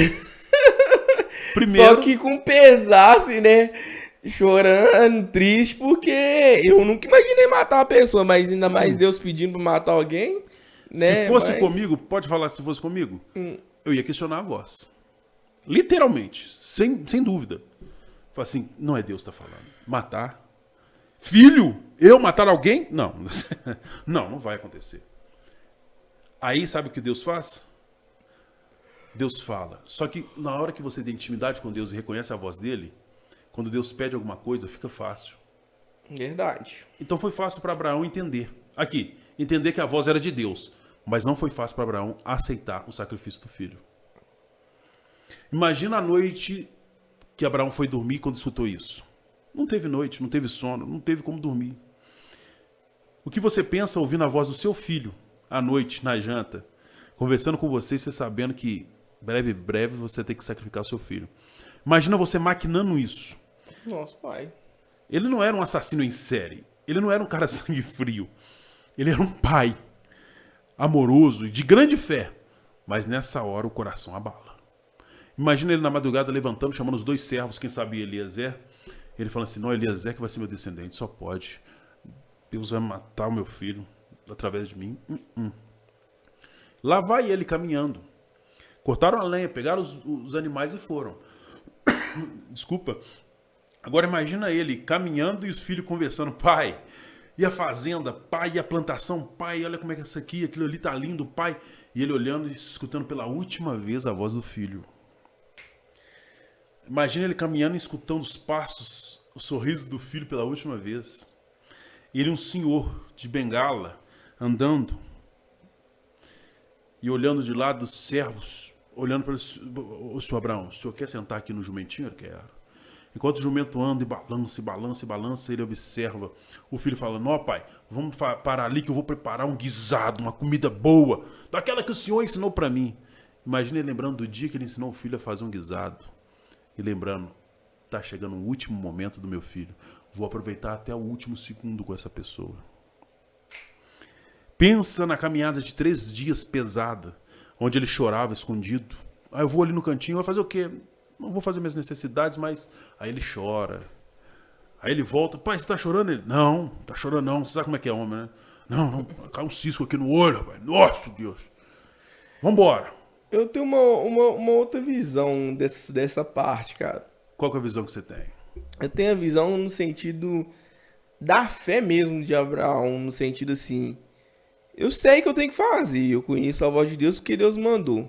Primeiro, Só que com pesasse, né? Chorando, triste, porque eu nunca imaginei matar uma pessoa, mas ainda mais Deus pedindo pra matar alguém, né? se fosse comigo, pode falar se fosse comigo, eu ia questionar a voz. Literalmente, sem dúvida. Fala assim, não é Deus que tá falando. Matar? Filho? Eu matar alguém? Não. Não vai acontecer. Aí sabe o que Deus faz? Deus fala. Só que na hora que você tem intimidade com Deus e reconhece a voz dele, quando Deus pede alguma coisa, fica fácil. Verdade. Então foi fácil para Abraão entender. Aqui, entender que a voz era de Deus. Mas não foi fácil para Abraão aceitar o sacrifício do filho. Imagina a noite que Abraão foi dormir quando escutou isso. Não teve noite, não teve sono, não teve como dormir. O que você pensa ouvindo a voz do seu filho à noite, na janta, conversando com você e você sabendo que breve você tem que sacrificar o seu filho. Imagina você maquinando isso. Nossa, pai. Ele não era um assassino em série. Ele não era um cara sangue frio. Ele era um pai amoroso e de grande fé. Mas nessa hora o coração abala. Imagina ele na madrugada levantando, chamando os 2 servos, quem sabe Eliezer. Ele falando assim, não, Eliezer que vai ser meu descendente, só pode. Deus vai matar o meu filho através de mim. Lá vai ele caminhando. Cortaram a lenha, pegaram os animais e foram. Desculpa. Agora imagina ele caminhando e os filhos conversando. Pai, e a fazenda? Pai, e a plantação? Pai, olha como é que é isso aqui, aquilo ali tá lindo, pai. E ele olhando e escutando pela última vez a voz do filho. Imagina ele caminhando e escutando os passos, o sorriso do filho pela última vez. E ele um senhor de bengala, andando. E olhando de lado os servos, olhando para ele, o senhor Abraão, o senhor quer sentar aqui no jumentinho? Eu quero. Enquanto o jumento anda e balança, ele observa. O filho fala, não, pai, vamos parar ali que eu vou preparar um guisado, uma comida boa, daquela que o senhor ensinou para mim. Imagina ele lembrando do dia que ele ensinou o filho a fazer um guisado. E lembrando, tá chegando o último momento do meu filho. Vou aproveitar até o último segundo com essa pessoa. Pensa na caminhada de 3 dias pesada, onde ele chorava escondido. Aí eu vou ali no cantinho, vai fazer o quê? Não vou fazer minhas necessidades, mas... Aí ele chora. Aí ele volta. Pai, você tá chorando? Ele, não, tá chorando não. Você sabe como é que é homem, né? Não, cai um cisco aqui no olho, rapaz. Nossa, Deus. Vambora. Eu tenho uma outra visão dessa parte, cara. Qual que é a visão que você tem? Eu tenho a visão no sentido da fé mesmo de Abraão, no sentido assim... Eu sei que eu tenho que fazer, eu conheço a voz de Deus porque Deus mandou.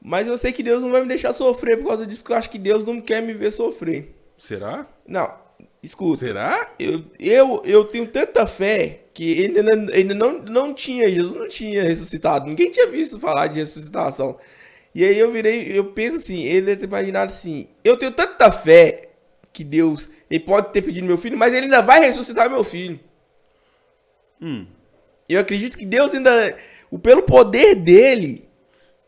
Mas eu sei que Deus não vai me deixar sofrer por causa disso, porque eu acho que Deus não quer me ver sofrer. Será? Não, Escuta. Será? Eu tenho tanta fé que ele ainda não tinha, Jesus não tinha ressuscitado. Ninguém tinha visto falar de ressuscitação. E aí eu penso assim, ele deve ter imaginado assim, eu tenho tanta fé que Deus, ele pode ter pedido meu filho, mas ele ainda vai ressuscitar meu filho. Eu acredito que Deus ainda, pelo poder dele,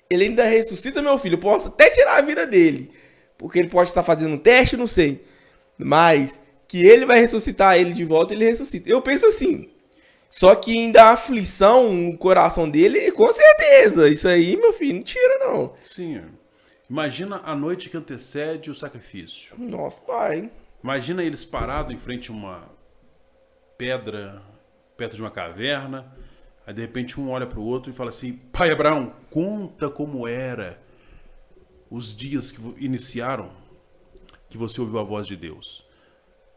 ele ainda ressuscita meu filho. Eu posso até tirar a vida dele, porque ele pode estar fazendo um teste, não sei. Mas que ele vai ressuscitar ele de volta, ele ressuscita. Eu penso assim. Só que ainda a aflição no coração dele, com certeza. Isso aí, meu filho, não tira, não. Sim. Imagina a noite que antecede o sacrifício. Nossa, pai. Imagina eles parados em frente a uma pedra, perto de uma caverna. Aí, de repente, um olha para o outro e fala assim: Pai Abraão, conta como era os dias que iniciaram que você ouviu a voz de Deus.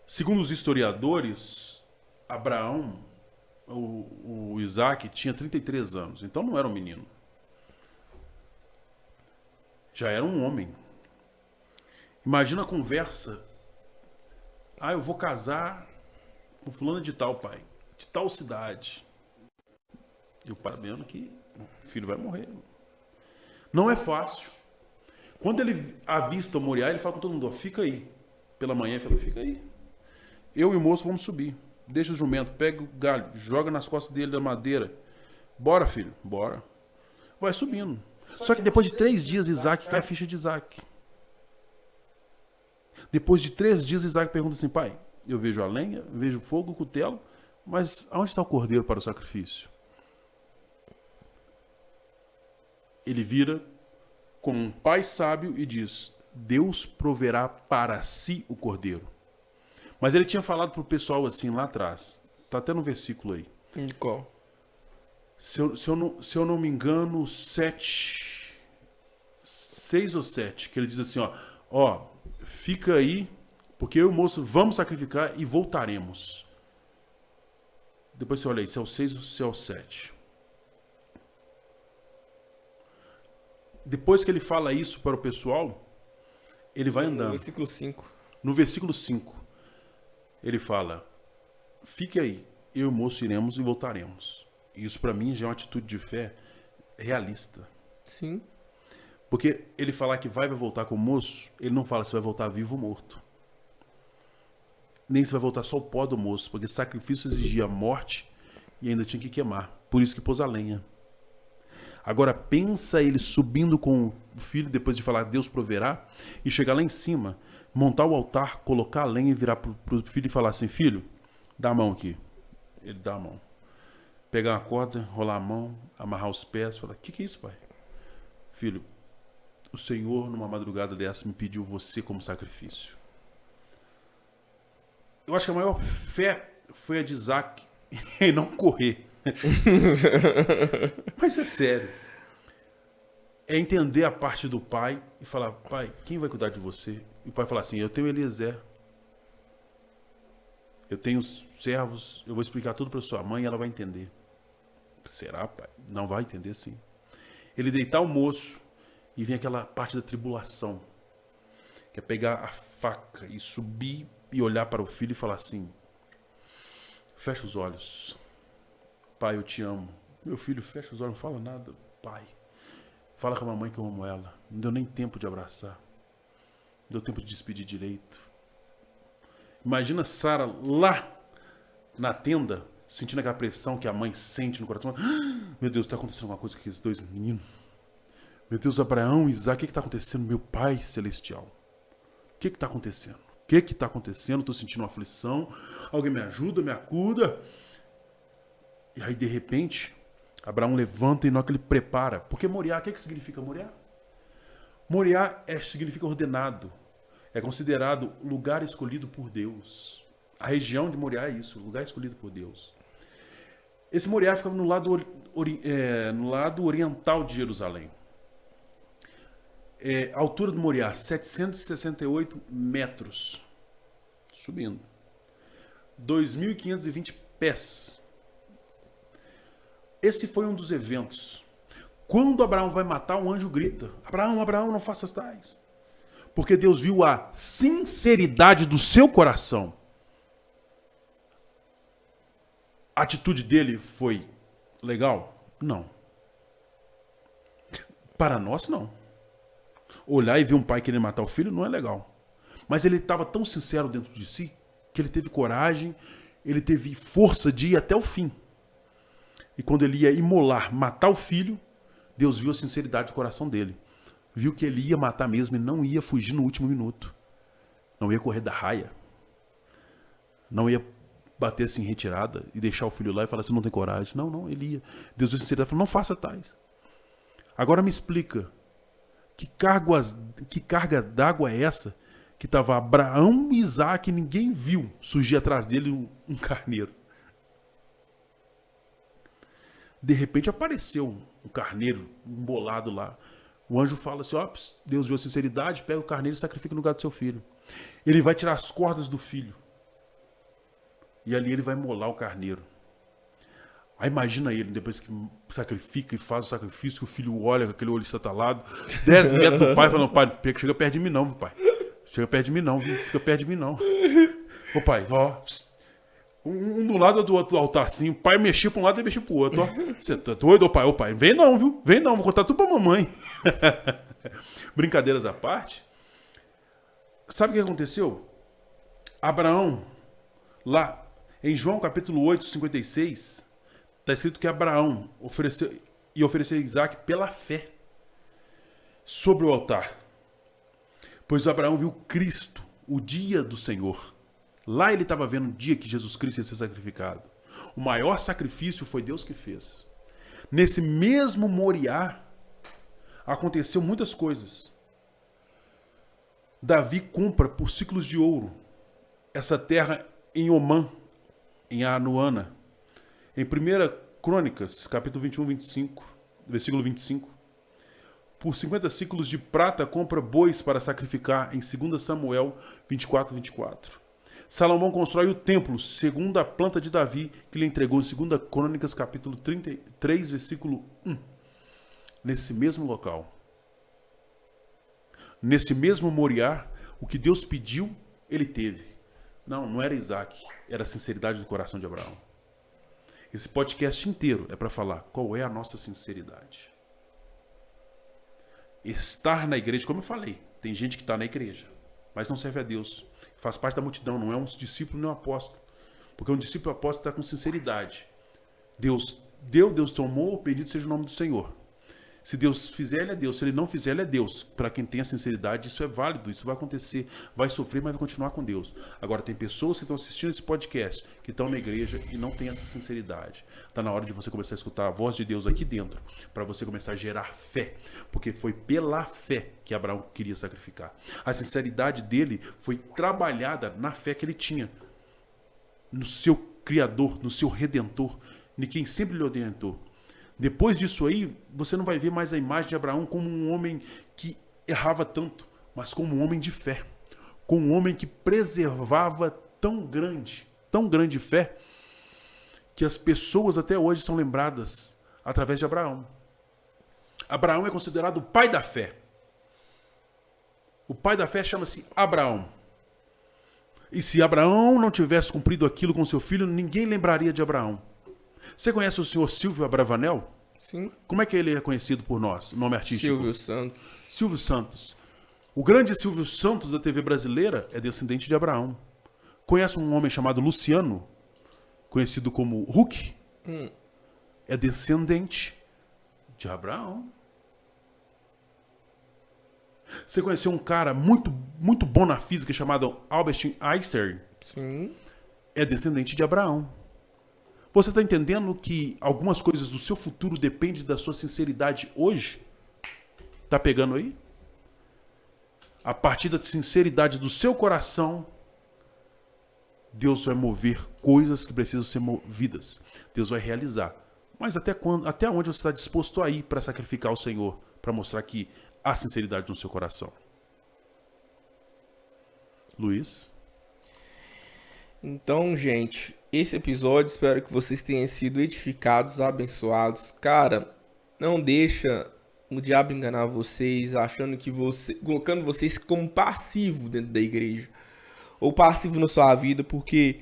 Segundo os historiadores, Abraão, o Isaac, tinha 33 anos. Então não era um menino. Já era um homem. Imagina a conversa. Eu vou casar com fulano de tal, pai. De tal cidade. E o pai vendo que o filho vai morrer. Não é fácil. Quando ele avista o Moriá, ele fala com todo mundo: fica aí. Pela manhã ele fala: fica aí. Eu e o moço vamos subir. Deixa o jumento, pega o galho, joga nas costas dele da madeira. Bora, filho, bora. Vai subindo. Só que depois de 3 dias, Isaac cai a ficha de Isaac. Depois de 3 dias, Isaac pergunta assim: pai, eu vejo a lenha, vejo o fogo, o cutelo, mas aonde está o cordeiro para o sacrifício? Ele vira como um pai sábio e diz: Deus proverá para si o cordeiro. Mas ele tinha falado para o pessoal assim lá atrás. Está até no versículo aí. De qual? Se eu não me engano, 6 ou 7, que ele diz assim, fica aí, porque eu e o moço vamos sacrificar e voltaremos. Depois você olha aí, se é o 6 ou se é o 7. Depois que ele fala isso para o pessoal, ele vai andando. No versículo 5. No versículo 5, ele fala: fique aí, eu e o moço iremos e voltaremos. Isso para mim já é uma atitude de fé realista. Sim. Porque ele falar que vai voltar com o moço, ele não fala se vai voltar vivo ou morto. Nem se vai voltar só o pó do moço, porque sacrifício exigia morte e ainda tinha que queimar. Por isso que pôs a lenha. Agora pensa ele subindo com o filho, depois de falar Deus proverá, e chegar lá em cima, montar o altar, colocar a lenha e virar pro filho e falar assim: filho, dá a mão aqui. Ele dá a mão. Pegar uma corda, rolar a mão, amarrar os pés, falar: que é isso, pai? Filho, o Senhor numa madrugada dessa me pediu você como sacrifício. Eu acho que a maior fé foi a de Isaac em não correr. Mas é sério. É entender a parte do pai e falar: pai, quem vai cuidar de você? E o pai falar assim: eu tenho Eliezer, eu tenho os servos, eu vou explicar tudo para sua mãe e ela vai entender. Será, pai? Não vai entender, sim. Ele deitar o moço e vem aquela parte da tribulação, que é pegar a faca e subir e olhar para o filho e falar assim: fecha os olhos. Pai, eu te amo. Meu filho, fecha os olhos, não fala nada. Pai, fala com a mamãe que eu amo ela. Não deu nem tempo de abraçar. Não deu tempo de despedir direito. Imagina Sara lá na tenda, sentindo aquela pressão que a mãe sente no coração. Meu Deus, está acontecendo alguma coisa com esses dois meninos. Meu Deus, Abraão, Isaac, o que está acontecendo? Meu Pai Celestial. O que está acontecendo? O que está acontecendo? Estou sentindo uma aflição. Alguém me ajuda, me acuda. E aí, de repente, Abraão levanta e na hora que ele prepara. Porque Moriá, o que significa Moriá? Moriá significa ordenado. É considerado lugar escolhido por Deus. A região de Moriá é isso, lugar escolhido por Deus. Esse Moriá ficava no lado oriental de Jerusalém. A altura do Moriá, 768 metros. Subindo. 2.520 pés. Esse foi um dos eventos. Quando Abraão vai matar, um anjo grita: Abraão, Abraão, não faças tais. Porque Deus viu a sinceridade do seu coração. A atitude dele foi legal? Não. Para nós, não. Olhar e ver um pai querendo matar o filho não é legal. Mas ele estava tão sincero dentro de si que ele teve coragem, ele teve força de ir até o fim. E quando ele ia imolar, matar o filho, Deus viu a sinceridade do coração dele. Viu que ele ia matar mesmo e não ia fugir no último minuto. Não ia correr da raia. Não ia bater assim em retirada e deixar o filho lá e falar assim, não tem coragem. Não, ele ia. Deus viu a sinceridade e falou, não faça tais. Agora me explica, que carga d'água é essa que estava Abraão e Isaac e ninguém viu surgir atrás dele um carneiro? De repente apareceu um carneiro embolado lá. O anjo fala assim, ó, Deus viu a sinceridade, pega o carneiro e sacrifica no lugar do seu filho. Ele vai tirar as cordas do filho. E ali ele vai molar o carneiro. Aí imagina ele, depois que sacrifica e faz o sacrifício, que o filho olha com aquele olho estatalado, 10 metros do pai, falando, pai, chega perto de mim não, pai. Chega perto de mim não, viu? Fica perto de mim não. Ô pai, ó, um do lado do outro altar assim, o pai mexia pra um lado e mexia pro outro, ó. Você tá doido, ô pai? Ô pai, vem não, viu? Vem não, vou contar tudo pra mamãe. Brincadeiras à parte. Sabe o que aconteceu? Abraão, lá em João capítulo 8, 56, está escrito que Abraão ofereceu Isaac pela fé sobre o altar. Pois Abraão viu Cristo, o dia do Senhor. Lá ele estava vendo o dia que Jesus Cristo ia ser sacrificado. O maior sacrifício foi Deus que fez. Nesse mesmo Moriá, aconteceu muitas coisas. Davi compra por ciclos de ouro essa terra em Omã, em Anuana. Em 1 Crônicas, capítulo 21, 25, versículo 25. Por 50 ciclos de prata, compra bois para sacrificar em 2 Samuel 24, 24. Salomão constrói o templo, segundo a planta de Davi, que lhe entregou em 2 Crônicas, capítulo 33, versículo 1. Nesse mesmo local. Nesse mesmo Moriá, o que Deus pediu, ele teve. Não era Isaac, era a sinceridade do coração de Abraão. Esse podcast inteiro é para falar qual é a nossa sinceridade. Estar na igreja, como eu falei, tem gente que está na igreja, mas não serve a Deus. Faz parte da multidão, não é um discípulo nem um apóstolo. Porque um discípulo apóstolo está com sinceridade. Deus deu, Deus tomou, bendito seja o nome do Senhor. Se Deus fizer, ele é Deus. Se ele não fizer, ele é Deus. Para quem tem a sinceridade, isso é válido, isso vai acontecer. Vai sofrer, mas vai continuar com Deus. Agora, tem pessoas que estão assistindo esse podcast, que estão na igreja e não têm essa sinceridade. Está na hora de você começar a escutar a voz de Deus aqui dentro, para você começar a gerar fé. Porque foi pela fé que Abraão queria sacrificar. A sinceridade dele foi trabalhada na fé que ele tinha. No seu Criador, no seu Redentor, em quem sempre lhe orientou. Depois disso aí, você não vai ver mais a imagem de Abraão como um homem que errava tanto, mas como um homem de fé. Como um homem que preservava tão grande fé, que as pessoas até hoje são lembradas através de Abraão. Abraão é considerado o pai da fé. O pai da fé chama-se Abraão. E se Abraão não tivesse cumprido aquilo com seu filho, ninguém lembraria de Abraão. Você conhece o senhor Silvio Abravanel? Sim. Como é que ele é conhecido por nós? Nome artístico? Silvio Santos. Silvio Santos. O grande Silvio Santos da TV brasileira é descendente de Abraão. Conhece um homem chamado Luciano, conhecido como Huck? É descendente de Abraão. Você conheceu um cara muito bom na física chamado Albert Einstein? Sim. É descendente de Abraão. Você está entendendo que algumas coisas do seu futuro dependem da sua sinceridade hoje? Tá pegando aí? A partir da sinceridade do seu coração, Deus vai mover coisas que precisam ser movidas. Deus vai realizar. Mas até onde você está disposto a ir para sacrificar o Senhor? Para mostrar que há sinceridade no seu coração. Luiz? Então, gente, esse episódio, espero que vocês tenham sido edificados, abençoados. Cara, não deixa o diabo enganar vocês, achando que colocando vocês como passivo dentro da igreja, ou passivo na sua vida, porque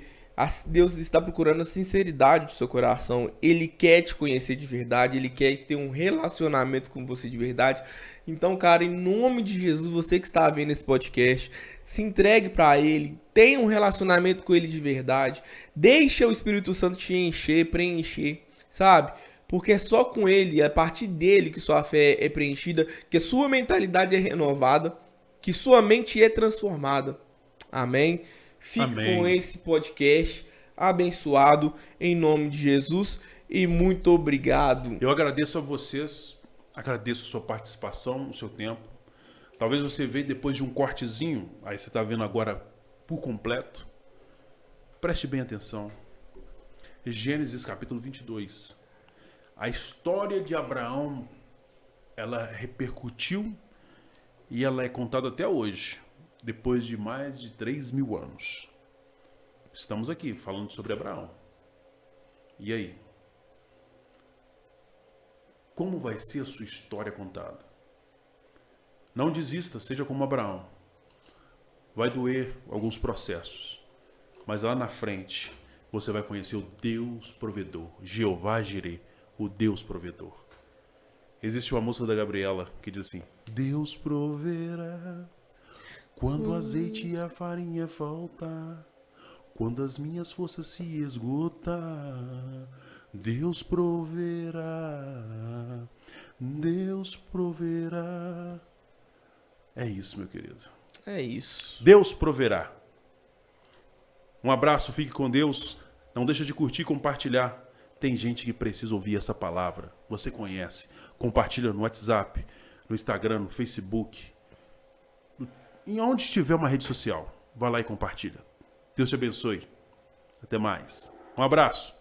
Deus está procurando a sinceridade do seu coração. Ele quer te conhecer de verdade. Ele quer ter um relacionamento com você de verdade. Então, cara, em nome de Jesus, você que está vendo esse podcast, se entregue para Ele. Tenha um relacionamento com Ele de verdade. Deixa o Espírito Santo te encher, preencher, sabe? Porque é só com Ele, é a partir dele que sua fé é preenchida, que a sua mentalidade é renovada, que sua mente é transformada. Amém? Fique Amém. com esse podcast abençoado em nome de Jesus e muito obrigado. Eu agradeço a vocês, agradeço a sua participação, o seu tempo. Talvez você veja depois de um cortezinho, aí você está vendo agora por completo. Preste bem atenção. Gênesis capítulo 22. A história de Abraão, ela repercutiu e ela é contada até hoje, depois de mais de 3.000 anos. Estamos aqui falando sobre Abraão. E aí? Como vai ser a sua história contada? Não desista, seja como Abraão. Vai doer alguns processos, mas lá na frente você vai conhecer o Deus provedor, Jeová Jireh, o Deus provedor. Existe uma música da Gabriela que diz assim: Deus proverá quando o azeite e a farinha faltar, quando as minhas forças se esgotar. Deus proverá, Deus proverá. É isso, meu querido. É isso. Deus proverá. Um abraço, fique com Deus. Não deixa de curtir e compartilhar. Tem gente que precisa ouvir essa palavra. Você conhece. Compartilha no WhatsApp, no Instagram, no Facebook. Em onde estiver uma rede social, vai lá e compartilha. Deus te abençoe. Até mais. Um abraço.